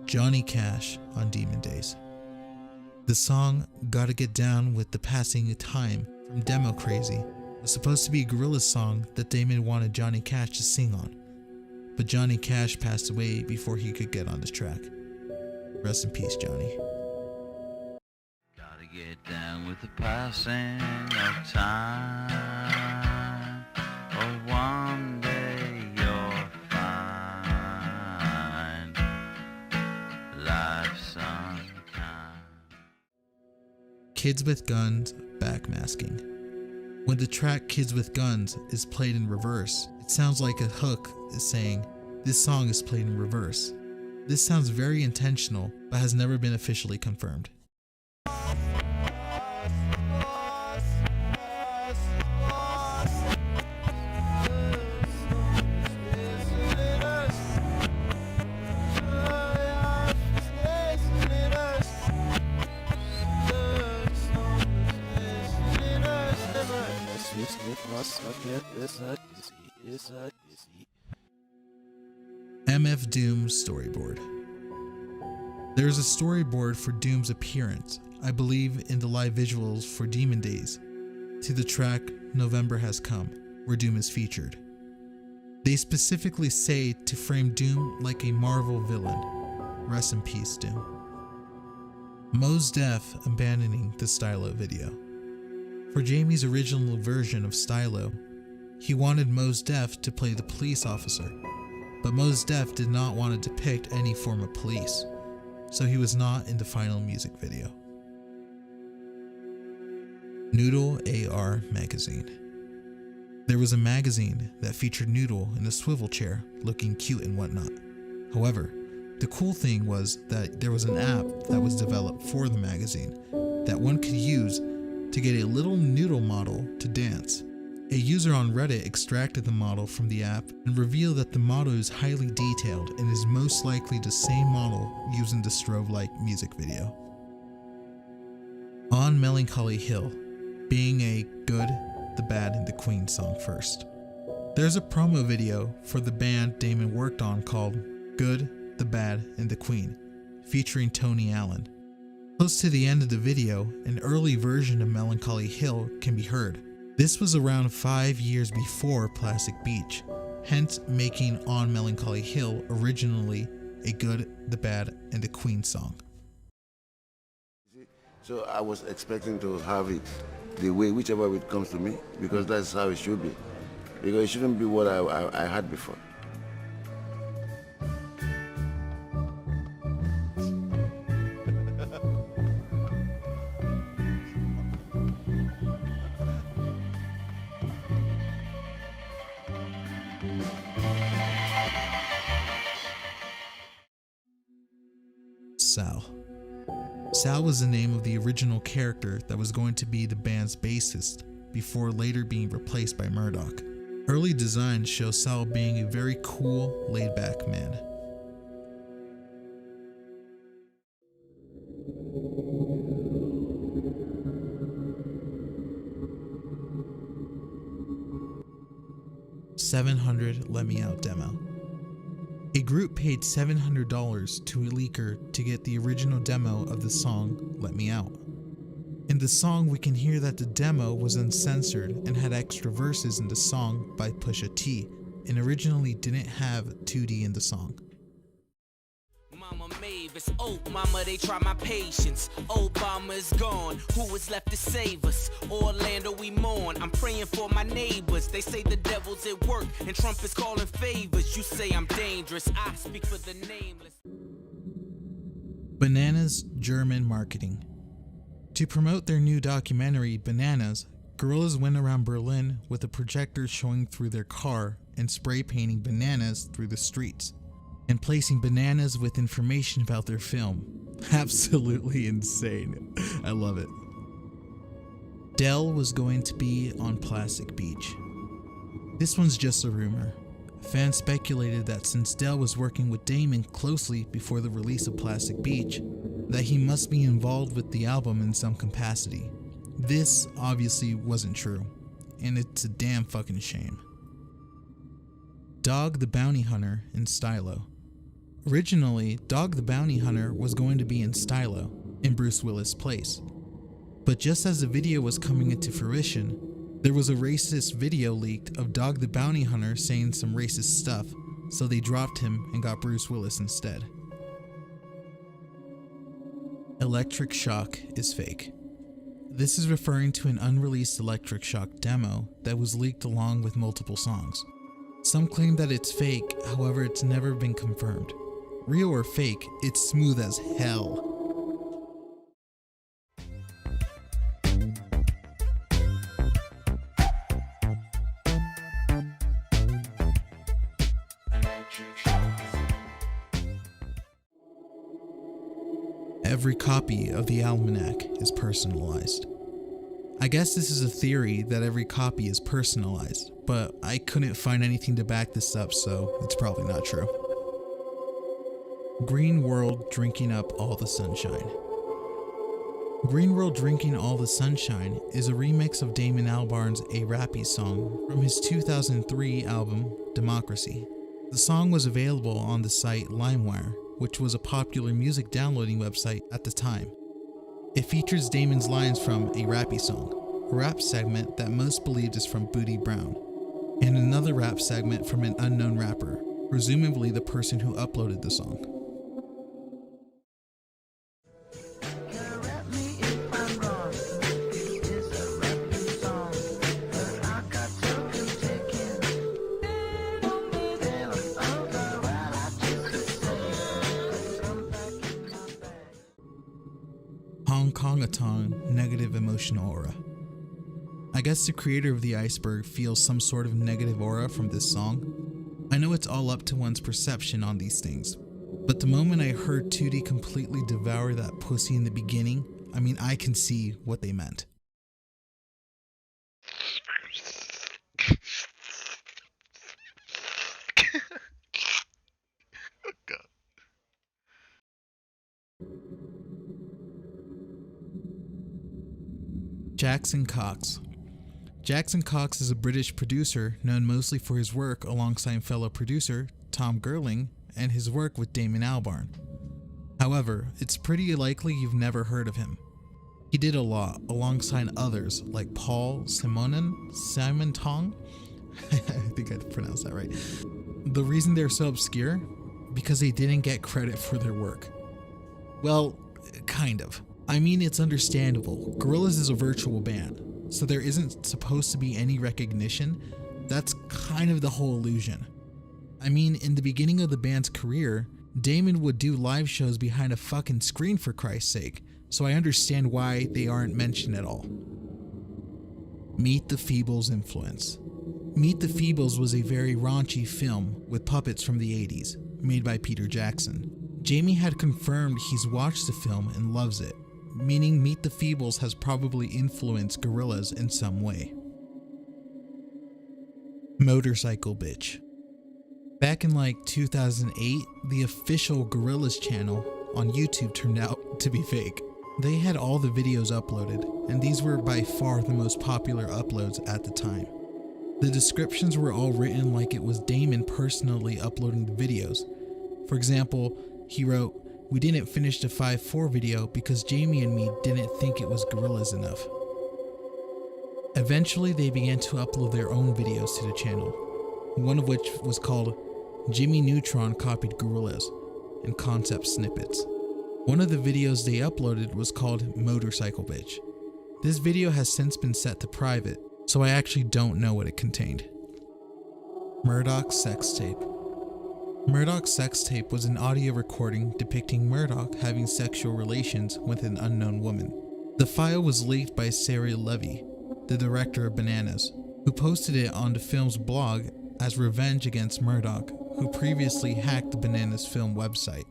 [SPEAKER 1] Johnny Cash on Demon Days. The song Gotta Get Down with the Passing of Time from Demo Crazy was supposed to be a Gorillaz song that Damon wanted Johnny Cash to sing on, but Johnny Cash passed away before he could get on this track. Rest in peace, Johnny.
[SPEAKER 18] Gotta get down with the passing of time, or one day you'll find life's unkind.
[SPEAKER 1] Kids with Guns backmasking. When the track Kids with Guns is played in reverse, it sounds like a hook is saying, "This song is played in reverse." This sounds very intentional, but has never been officially confirmed. MF Doom's storyboard. There is a storyboard for Doom's appearance, I believe in the live visuals for Demon Days, to the track November Has Come, where Doom is featured. They specifically say to frame Doom like a Marvel villain. Rest in peace, Doom. Mos Def abandoning the Stylo video. For Jamie's original version of Stylo, he wanted Mos Def to play the police officer, but Mos Def did not want to depict any form of police, so he was not in the final music video. Noodle AR magazine. There was a magazine that featured Noodle in a swivel chair looking cute and whatnot. However, the cool thing was that there was an app that was developed for the magazine that one could use to get a little noodle model to dance. A user on Reddit extracted the model from the app and revealed that the model is highly detailed and is most likely the same model used in the Strobe-like music video. On Melancholy Hill, being a Good, the Bad, and the Queen song first. There's a promo video for the band Damon worked on called Good, the Bad, and the Queen, featuring Tony Allen. Close to the end of the video, an early version of Melancholy Hill can be heard. This was around 5 years before Plastic Beach, hence making On Melancholy Hill originally a Good, the Bad, and the Queen song.
[SPEAKER 19] So I was expecting to have it the way, whichever way it comes to me, because that's how it should be. Because it shouldn't be what I had before.
[SPEAKER 1] Sal. Sal was the name of the original character that was going to be the band's bassist before later being replaced by Murdoch. Early designs show Sal being a very cool, laid-back man. $700 Let Me Out demo. A group paid $700 to a leaker to get the original demo of the song Let Me Out. In the song, we can hear that the demo was uncensored and had extra verses in the song by Pusha T, and originally didn't have 2D in the song.
[SPEAKER 20] Mama Mavis, oh mama, they try my patience. Obama is gone, who is left to save us? Orlando we mourn, I'm praying for my neighbors. They say the devil's at work and Trump is calling favors. You say I'm dangerous, I speak for the nameless.
[SPEAKER 1] Bananas German marketing. To promote their new documentary, Bananas, Gorillaz went around Berlin with a projector showing through their car and spray painting bananas through the streets, and placing bananas with information about their film. Absolutely insane. I love it. Dell was going to be on Plastic Beach. This one's just a rumor. Fans speculated that since Dell was working with Damon closely before the release of Plastic Beach, that he must be involved with the album in some capacity. This obviously wasn't true, and it's a damn fucking shame. Dog the Bounty Hunter in Stylo. Originally, Dog the Bounty Hunter was going to be in Stylo, in Bruce Willis' place. But just as the video was coming into fruition, there was a racist video leaked of Dog the Bounty Hunter saying some racist stuff, so they dropped him and got Bruce Willis instead. Electric Shock is fake. This is referring to an unreleased Electric Shock demo that was leaked along with multiple songs. Some claim that it's fake, however it's never been confirmed. Real or fake, it's smooth as hell. Every copy of the almanac is personalized. I guess this is a theory that every copy is personalized, but I couldn't find anything to back this up, so it's probably not true. Green World Drinking Up All the Sunshine. Green World Drinking All the Sunshine is a remix of Damon Albarn's A Rappy song from his 2003 album, Democracy. The song was available on the site LimeWire, which was a popular music downloading website at the time. It features Damon's lines from A Rappy song, a rap segment that most believed is from Booty Brown, and another rap segment from an unknown rapper, presumably the person who uploaded the song. Kongaton Negative Emotional Aura. I guess the creator of the Iceberg feels some sort of negative aura from this song. I know it's all up to one's perception on these things, but the moment I heard 2D completely devour that pussy in the beginning, I mean, I can see what they meant. Jackson Cox. Jackson Cox is a British producer known mostly for his work alongside fellow producer Tom Gerling and his work with Damon Albarn. However, it's pretty likely you've never heard of him. He did a lot alongside others like Paul Simon Tong. I think I pronounced that right. The reason they're so obscure? Because they didn't get credit for their work. Well, kind of. I mean, it's understandable. Gorillaz is a virtual band, so there isn't supposed to be any recognition. That's kind of the whole illusion. I mean, in the beginning of the band's career, Damon would do live shows behind a fucking screen for Christ's sake, so I understand why they aren't mentioned at all. Meet the Feebles influence. Meet the Feebles was a very raunchy film with puppets from the 80s, made by Peter Jackson. Jamie had confirmed he's watched the film and loves it, meaning Meet the Feebles has probably influenced Gorillaz in some way. Motorcycle Bitch. Back in like 2008, the official Gorillaz channel on YouTube turned out to be fake. They had all the videos uploaded, and these were by far the most popular uploads at the time. The descriptions were all written like it was Damon personally uploading the videos. For example, he wrote, "We didn't finish the 5/4 video because Jamie and me didn't think it was Gorillaz enough." Eventually, they began to upload their own videos to the channel, one of which was called Jimmy Neutron Copied Gorillaz and Concept Snippets. One of the videos they uploaded was called Motorcycle Bitch. This video has since been set to private, so I actually don't know what it contained. Murdoch's sex tape. Murdoch's sex tape was an audio recording depicting Murdoch having sexual relations with an unknown woman. The file was leaked by Sarah Levy, the director of Bananas, who posted it on the film's blog as revenge against Murdoch, who previously hacked the Bananas film website.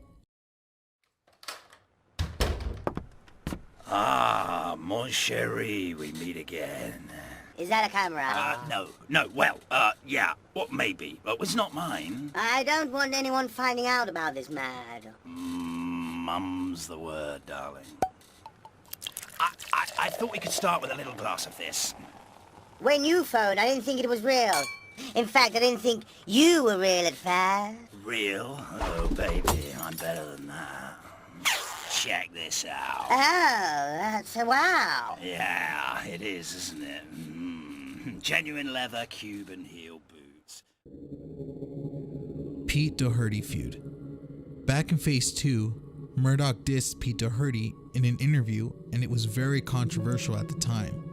[SPEAKER 3] Ah, mon chéri, we meet again.
[SPEAKER 21] Is that a camera?
[SPEAKER 3] Yeah, well, maybe. It's not mine.
[SPEAKER 21] I don't want anyone finding out about this, Mad.
[SPEAKER 3] Mum's the word, darling. I thought we could start with a little glass of this.
[SPEAKER 21] When you phoned, I didn't think it was real. In fact, I didn't think you were real at first.
[SPEAKER 3] Real? Oh, baby, I'm better than that. Check this out.
[SPEAKER 21] Oh, that's a wow.
[SPEAKER 3] Yeah, it is, isn't it? Genuine leather Cuban heel boots.
[SPEAKER 1] Pete Doherty feud. Back in Phase 2, Murdoch dissed Pete Doherty in an interview, and it was very controversial at the time.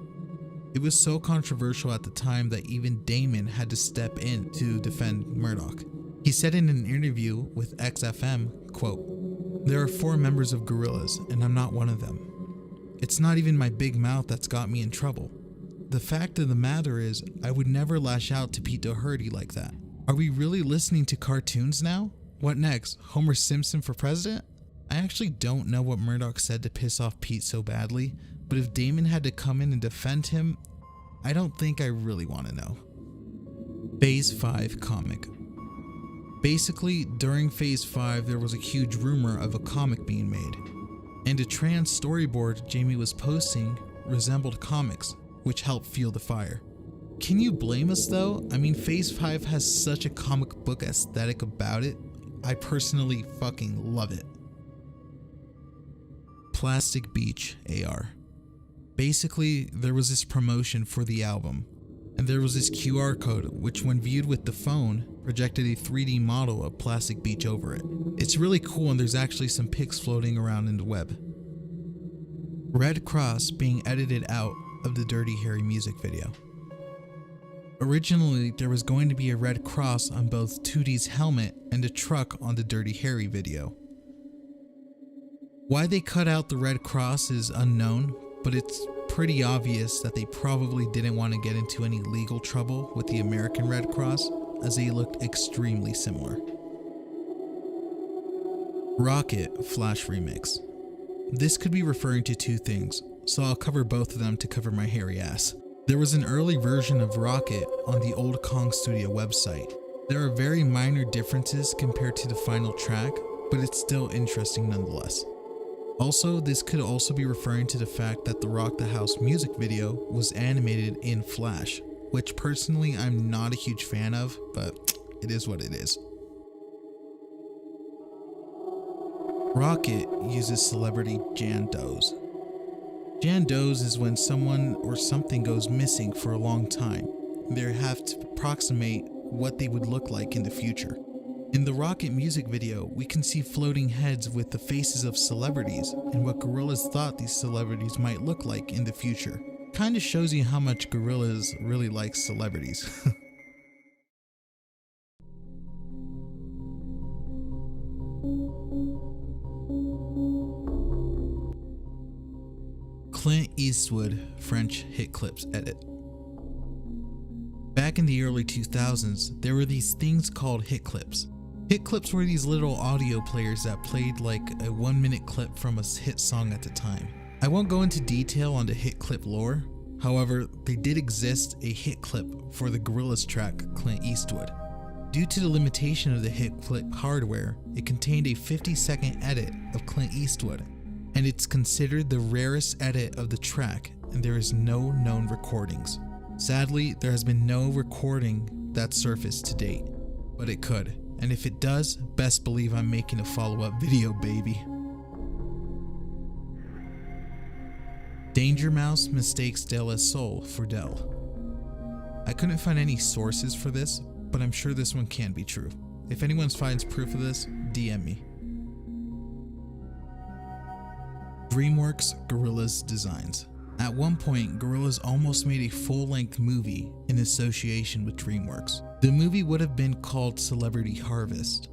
[SPEAKER 1] It was so controversial at the time that even Damon had to step in to defend Murdoch. He said in an interview with XFM, quote, "There are 4 members of Gorillaz, and I'm not one of them. It's not even my big mouth that's got me in trouble. The fact of the matter is, I would never lash out to Pete Doherty like that. Are we really listening to cartoons now? What next? Homer Simpson for president?" I actually don't know what Murdoch said to piss off Pete so badly, but if Damon had to come in and defend him, I don't think I really want to know. Phase 5 comic. Basically, during Phase 5, there was a huge rumor of a comic being made, and a trans storyboard Jamie was posting resembled comics, which helped fuel the fire. Can you blame us though? I mean, Phase 5 has such a comic book aesthetic about it. I personally fucking love it. Plastic Beach AR. Basically, there was this promotion for the album, and there was this QR code which, when viewed with the phone, projected a 3D model of Plastic Beach over it. It's really cool, and there's actually some pics floating around in the web. Red Cross being edited out of the Dirty Harry music video. Originally, there was going to be a red cross on both Tootie's helmet and the truck on the Dirty Harry video. Why they cut out the red cross is unknown, but it's pretty obvious that they probably didn't want to get into any legal trouble with the American Red Cross, as they looked extremely similar. Rocket Flash Remix. This could be referring to two things, so I'll cover both of them to cover my hairy ass. There was an early version of Rocket on the old Kong Studio website. There are very minor differences compared to the final track, but it's still interesting nonetheless. Also, this could also be referring to the fact that the Rock the House music video was animated in Flash, which personally I'm not a huge fan of, but it is what it is. Rocket uses celebrity Jan Does. Jan Does is when someone or something goes missing for a long time. They have to approximate what they would look like in the future. In the Rocket music video, we can see floating heads with the faces of celebrities and what Gorillaz thought these celebrities might look like in the future. Kinda shows you how much Gorillaz really likes celebrities. Clint Eastwood French hit clips edit. Back in the early 2000s, there were these things called hit clips. Hit clips were these little audio players that played like a 1-minute clip from a hit song at the time. I won't go into detail on the hit clip lore, however, they did exist a hit clip for the Gorillaz track Clint Eastwood. Due to the limitation of the hit clip hardware, it contained a 50-second edit of Clint Eastwood, and it's considered the rarest edit of the track, and there is no known recordings. Sadly, there has been no recording that surfaced to date, but it could, and if it does, best believe I'm making a follow-up video, baby. Danger Mouse mistakes De La Soul for Del. I couldn't find any sources for this, but I'm sure this one can be true. If anyone finds proof of this, DM me. DreamWorks Gorillaz Designs. At one point, Gorillaz almost made a full-length movie in association with DreamWorks. The movie would have been called Celebrity Harvest.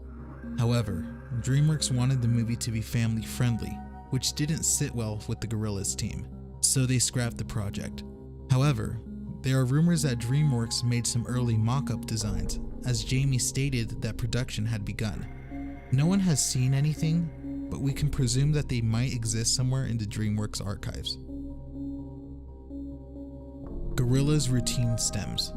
[SPEAKER 1] However, DreamWorks wanted the movie to be family-friendly, which didn't sit well with the Gorillaz team, so they scrapped the project. However, there are rumors that DreamWorks made some early mock-up designs, as Jamie stated that production had begun. No one has seen anything, but we can presume that they might exist somewhere in the DreamWorks archives. Gorillaz Routine Stems.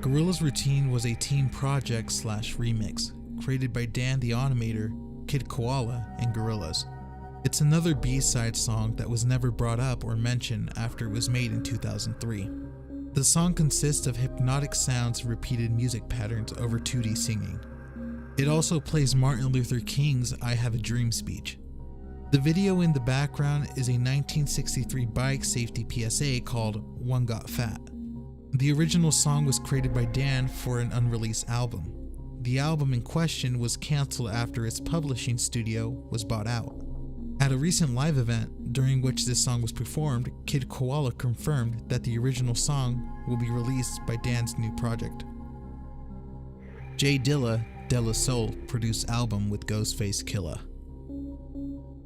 [SPEAKER 1] Gorillaz Routine was a team project / remix created by Dan the Automator, Kid Koala, and Gorillaz. It's another B-side song that was never brought up or mentioned after it was made in 2003. The song consists of hypnotic sounds and repeated music patterns over 2D singing. It also plays Martin Luther King's I Have a Dream speech. The video in the background is a 1963 bike safety PSA called One Got Fat. The original song was created by Dan for an unreleased album. The album in question was cancelled after its publishing studio was bought out. At a recent live event during which this song was performed, Kid Koala confirmed that the original song will be released by Dan's new project. J Dilla De La Soul produced album with Ghostface Killah.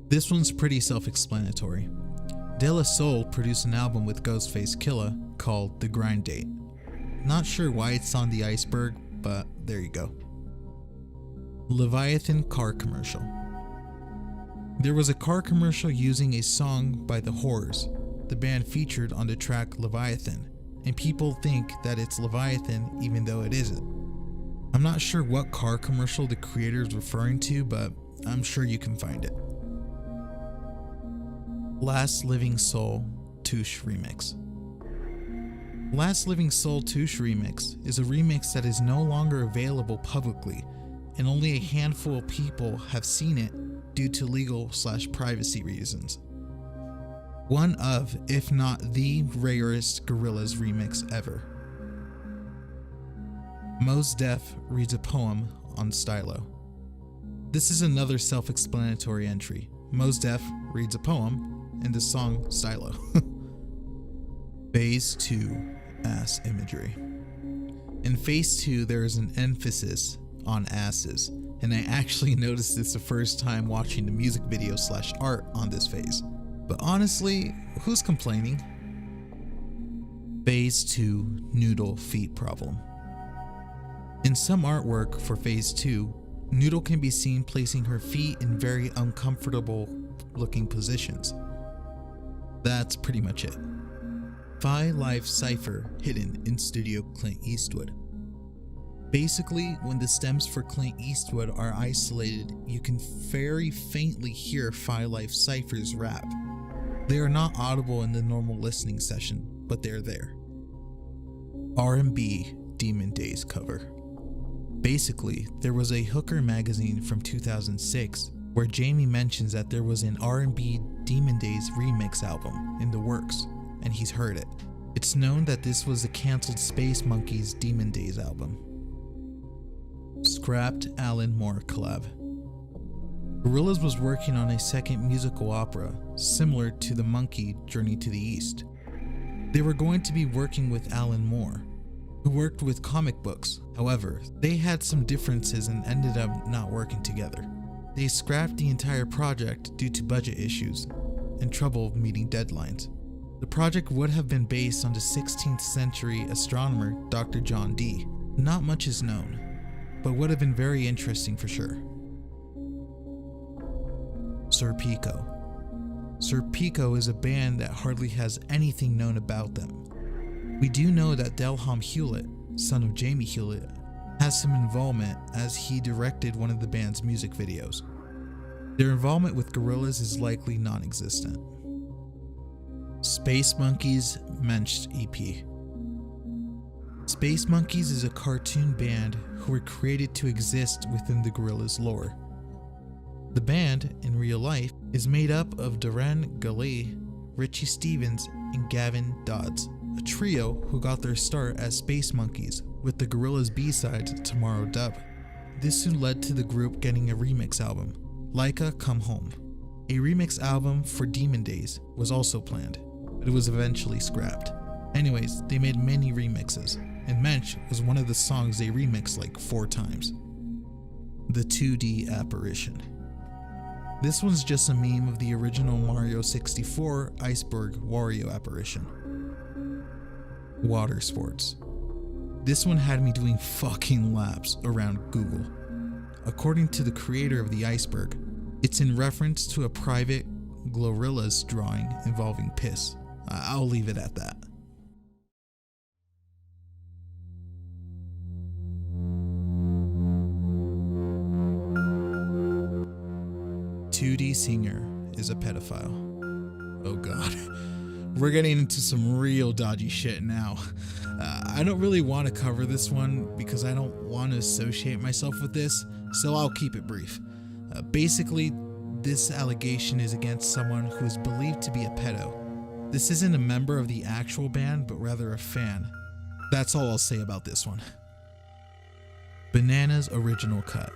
[SPEAKER 1] This one's pretty self-explanatory. De La Soul produced an album with Ghostface Killah called The Grind Date. Not sure why it's on the iceberg, but there you go. Leviathan car commercial. There was a car commercial using a song by The Horrors, the band featured on the track Leviathan, and people think that it's Leviathan even though it isn't. I'm not sure what car commercial the creator is referring to, but I'm sure you can find it. Last Living Soul Touche Remix. Last Living Soul Touche Remix is a remix that is no longer available publicly, and only a handful of people have seen it due to legal / privacy reasons. One of, if not the rarest Gorillaz remix ever. Mos Def reads a poem on Stylo. This is another self-explanatory entry. Mos Def reads a poem in the song Stylo. Phase 2 ass imagery. In Phase 2 there is an emphasis on asses, and I actually noticed this the first time watching the music video / art on this phase. But honestly, who's complaining? Phase 2 noodle feet problem. In some artwork for Phase 2, Noodle can be seen placing her feet in very uncomfortable looking positions. That's pretty much it. Phi Life Cypher hidden in Studio Clint Eastwood. Basically, when the stems for Clint Eastwood are isolated, you can very faintly hear Phi Life Cypher's rap. They are not audible in the normal listening session, but they're there. R&B Demon Days cover. Basically, there was a Hooker magazine from 2006 where Jamie mentions that there was an R&B Demon Days remix album in the works, and he's heard it. It's known that this was the cancelled Space Monkeys Demon Days album. Scrapped Alan Moore collab. Gorillaz was working on a second musical opera, similar to the Monkey Journey to the East. They were going to be working with Alan Moore, who worked with comic books. However, they had some differences and ended up not working together. They scrapped the entire project due to budget issues and trouble meeting deadlines. The project would have been based on the 16th century astronomer Dr. John Dee. Not much is known, but would have been very interesting for sure. Sir Pico. Sir Pico is a band that hardly has anything known about them. We do know that Delham Hewlett, son of Jamie Hewlett, has some involvement as he directed one of the band's music videos. Their involvement with Gorillaz is likely non-existent. Space Monkeys Mensch EP. Space Monkeys is a cartoon band who were created to exist within the Gorillaz lore. The band, in real life, is made up of Darren Gallet, Richie Stevens, and Gavin Dodds, a trio who got their start as Space Monkeys with the Gorillaz B-side Tomorrow Dub. This soon led to the group getting a remix album, Laika Come Home. A remix album for Demon Days was also planned, but it was eventually scrapped. Anyways, they made many remixes, and Mensch was one of the songs they remixed like 4 times. The 2D Apparition. This one's just a meme of the original Mario 64 Iceberg Wario apparition. Water sports. This one had me doing fucking laps around Google. According to the creator of the iceberg, it's in reference to a private Gorillaz drawing involving piss. I'll leave it at that. "2D singer is a pedophile." Oh god. We're getting into some real dodgy shit now. I don't really want to cover this one because I don't want to associate myself with this, so I'll keep it brief. Basically, this allegation is against someone who is believed to be a pedo. This isn't a member of the actual band, but rather a fan. That's all I'll say about this one. Bananas original cut.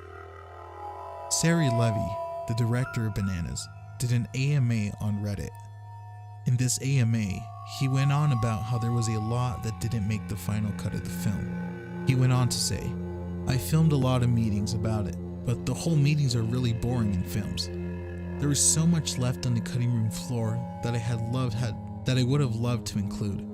[SPEAKER 1] Sari Levy, the director of Bananas, did an AMA on Reddit. In this AMA, he went on about how there was a lot that didn't make the final cut of the film. He went on to say, "I filmed a lot of meetings about it, but the whole meetings are really boring in films. There was so much left on the cutting room floor that I would have loved to include.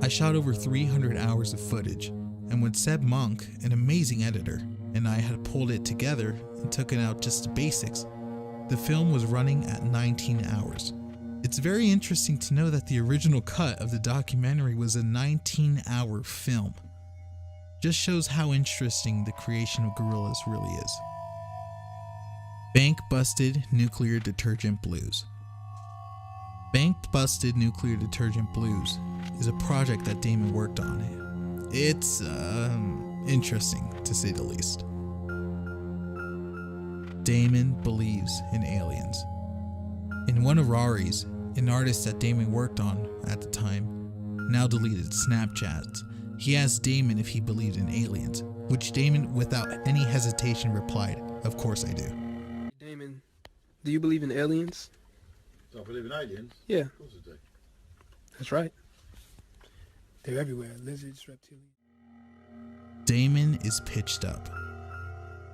[SPEAKER 1] I shot over 300 hours of footage, and when Seb Monk, an amazing editor, and I had pulled it together and taken out just the basics, the film was running at 19 hours. It's very interesting to know that the original cut of the documentary was a 19-hour film. Just shows how interesting the creation of Gorillaz really is. Bank Busted Nuclear Detergent Blues. Bank Busted Nuclear Detergent Blues is a project that Damon worked on. It's interesting, to say the least. Damon believes in aliens. In one of Rari's, an artist that Damon worked on at the time, now deleted Snapchats, he asked Damon if he believed in aliens, which Damon, without any hesitation, replied, "Of course I do."
[SPEAKER 2] Damon, do you believe in aliens?
[SPEAKER 22] Do I believe in aliens?
[SPEAKER 2] Yeah.
[SPEAKER 22] Of course I do.
[SPEAKER 2] That's right. They're everywhere. Lizards, reptilians.
[SPEAKER 1] Damon is pitched up.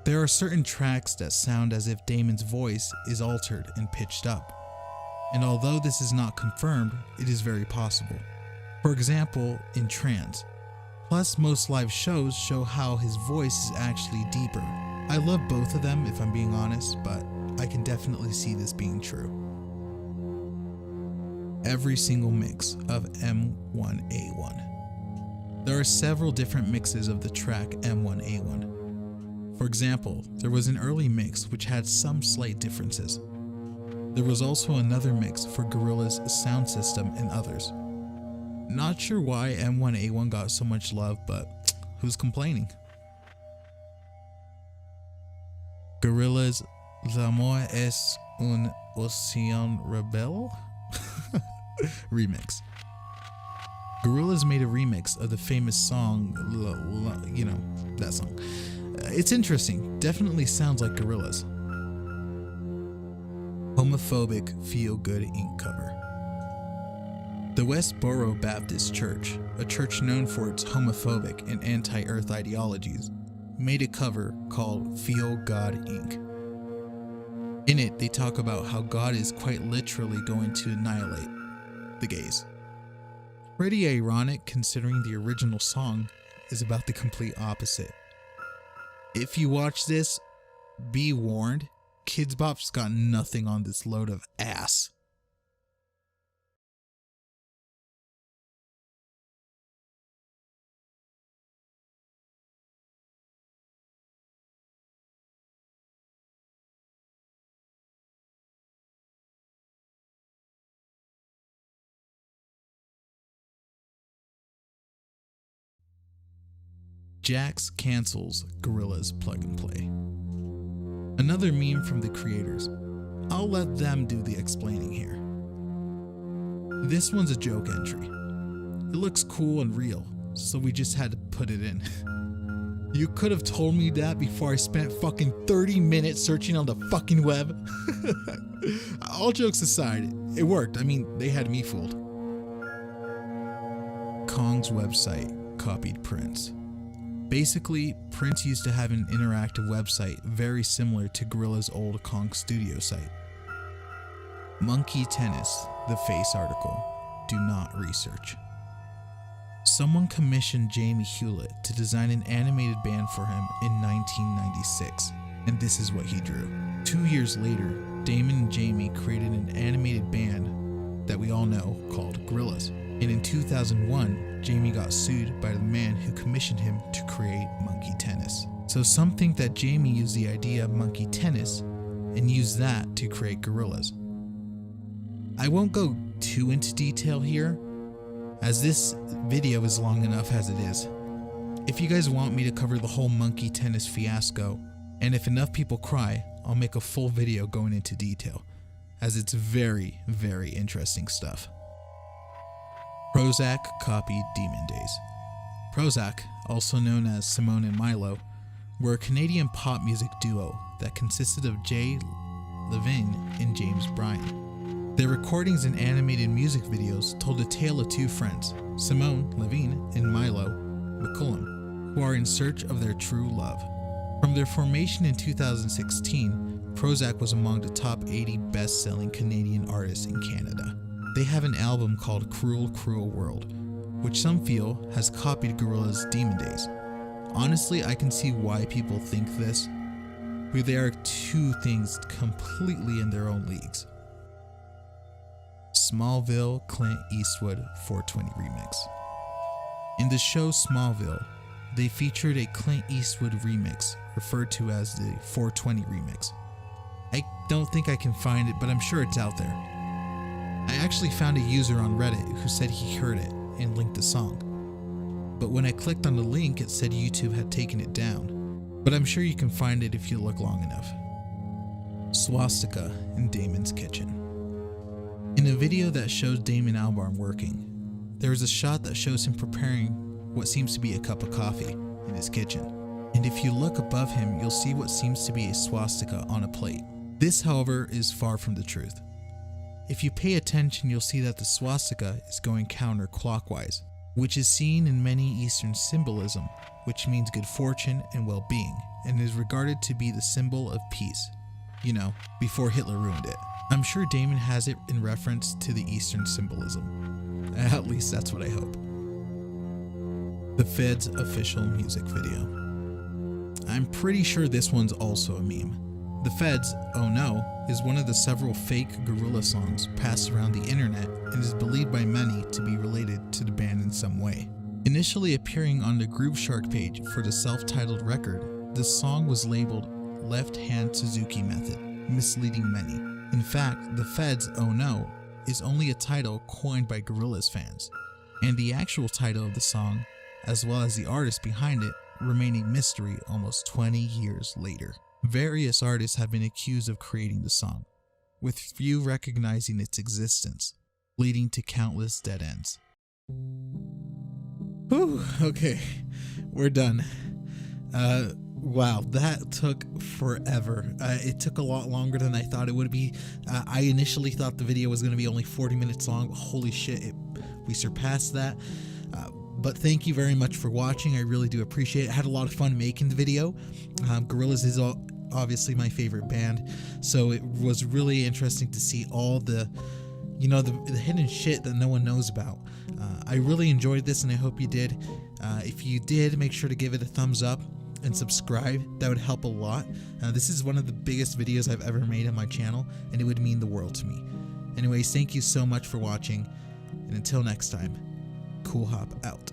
[SPEAKER 1] There are certain tracks that sound as if Damon's voice is altered and pitched up. And although this is not confirmed, it is very possible. For example, in Trans, Plus, most live shows show how his voice is actually deeper. I love both of them if I'm being honest, but I can definitely see this being true. Every single mix of M1A1. There are several different mixes of the track M1A1. For example, there was an early mix which had some slight differences. There was also another mix for Gorillaz sound system and others. Not sure why M1A1 got so much love, but who's complaining? Gorillaz L'Amour es un océan rebelle? Remix. Gorillaz made a remix of the famous song, you know, that song. It's interesting, definitely sounds like Gorillaz. Homophobic feel-good ink cover. The Westboro Baptist Church, a church known for its homophobic and anti-earth ideologies, made a cover called Feel God Inc. In it, they talk about how God is quite literally going to annihilate the gays. Pretty ironic considering the original song is about the complete opposite. If you watch this, be warned, Kidz Bop's got nothing on this load of ass. Jax cancels Gorillaz plug and play. Another meme from the creators. I'll let them do the explaining here. This one's a joke entry. It looks cool and real, so we just had to put it in. You could have told me that before I spent fucking 30 minutes searching on the fucking web. All jokes aside, it worked. I mean, they had me fooled. Kong's website copied Prince. Basically, Prince used to have an interactive website very similar to Gorillaz' old Kong Studio site. Monkey Tennis, the Face article. Do not research. Someone commissioned Jamie Hewlett to design an animated band for him in 1996, and this is what he drew. 2 years later, Damon and Jamie created an animated band that we all know called Gorillaz. And in 2001, Jamie got sued by the man who commissioned him to create Monkey Tennis. So some think that Jamie used the idea of Monkey Tennis and used that to create Gorillaz. I won't go too into detail here, as this video is long enough as it is. If you guys want me to cover the whole Monkey Tennis fiasco, and if enough people cry, I'll make a full video going into detail, as it's very, very interesting stuff. Prozac copied Demon Days. Prozac, also known as Simone and Milo, were a Canadian pop music duo that consisted of Jay Levine and James Bryan. Their recordings and animated music videos told a tale of two friends, Simone Levine and Milo McCullum, who are in search of their true love. From their formation in 2016, Prozac was among the top 80 best-selling Canadian artists in Canada. They have an album called Cruel, Cruel World, which some feel has copied Gorillaz' Demon Days. Honestly, I can see why people think this, but they are two things completely in their own leagues. Smallville Clint Eastwood 420 remix. In the show Smallville, they featured a Clint Eastwood remix referred to as the 420 remix. I don't think I can find it, but I'm sure it's out there. I actually found a user on Reddit who said he heard it and linked the song. But when I clicked on the link, it said YouTube had taken it down. But I'm sure you can find it if you look long enough. Swastika in Damon's kitchen. In a video that shows Damon Albarn working, there is a shot that shows him preparing what seems to be a cup of coffee in his kitchen. And if you look above him, you'll see what seems to be a swastika on a plate. This, however, is far from the truth. If you pay attention, you'll see that the swastika is going counterclockwise, which is seen in many Eastern symbolism, which means good fortune and well-being, and is regarded to be the symbol of peace. You know, before Hitler ruined it. I'm sure Damon has it in reference to the Eastern symbolism. At least that's what I hope. The Feuds official music video. I'm pretty sure this one's also a meme. The Feuds, Oh No, is one of the several fake Gorillaz songs passed around the internet and is believed by many to be related to the band in some way. Initially appearing on the Groove Shark page for the self-titled record, this song was labeled Left Hand Suzuki Method, misleading many. In fact, the Feuds Oh No is only a title coined by Gorillaz fans, and the actual title of the song, as well as the artist behind it, remain a mystery almost 20 years later. Various artists have been accused of creating the song, with few recognizing its existence, leading to countless dead ends. Whew, okay, we're done. Wow, that took forever. It took a lot longer than I thought it would be. I initially thought the video was going to be only 40 minutes long, but holy shit, we surpassed that. But thank you very much for watching. I really do appreciate it. I had a lot of fun making the video. Gorillaz is obviously my favorite band, so it was really interesting to see all the, the hidden shit that no one knows about. I really enjoyed this, and I hope you did. If you did, make sure to give it a thumbs up and subscribe. That would help a lot. This is one of the biggest videos I've ever made on my channel, and it would mean the world to me. Anyways, thank you so much for watching, and until next time, Kewlhop out.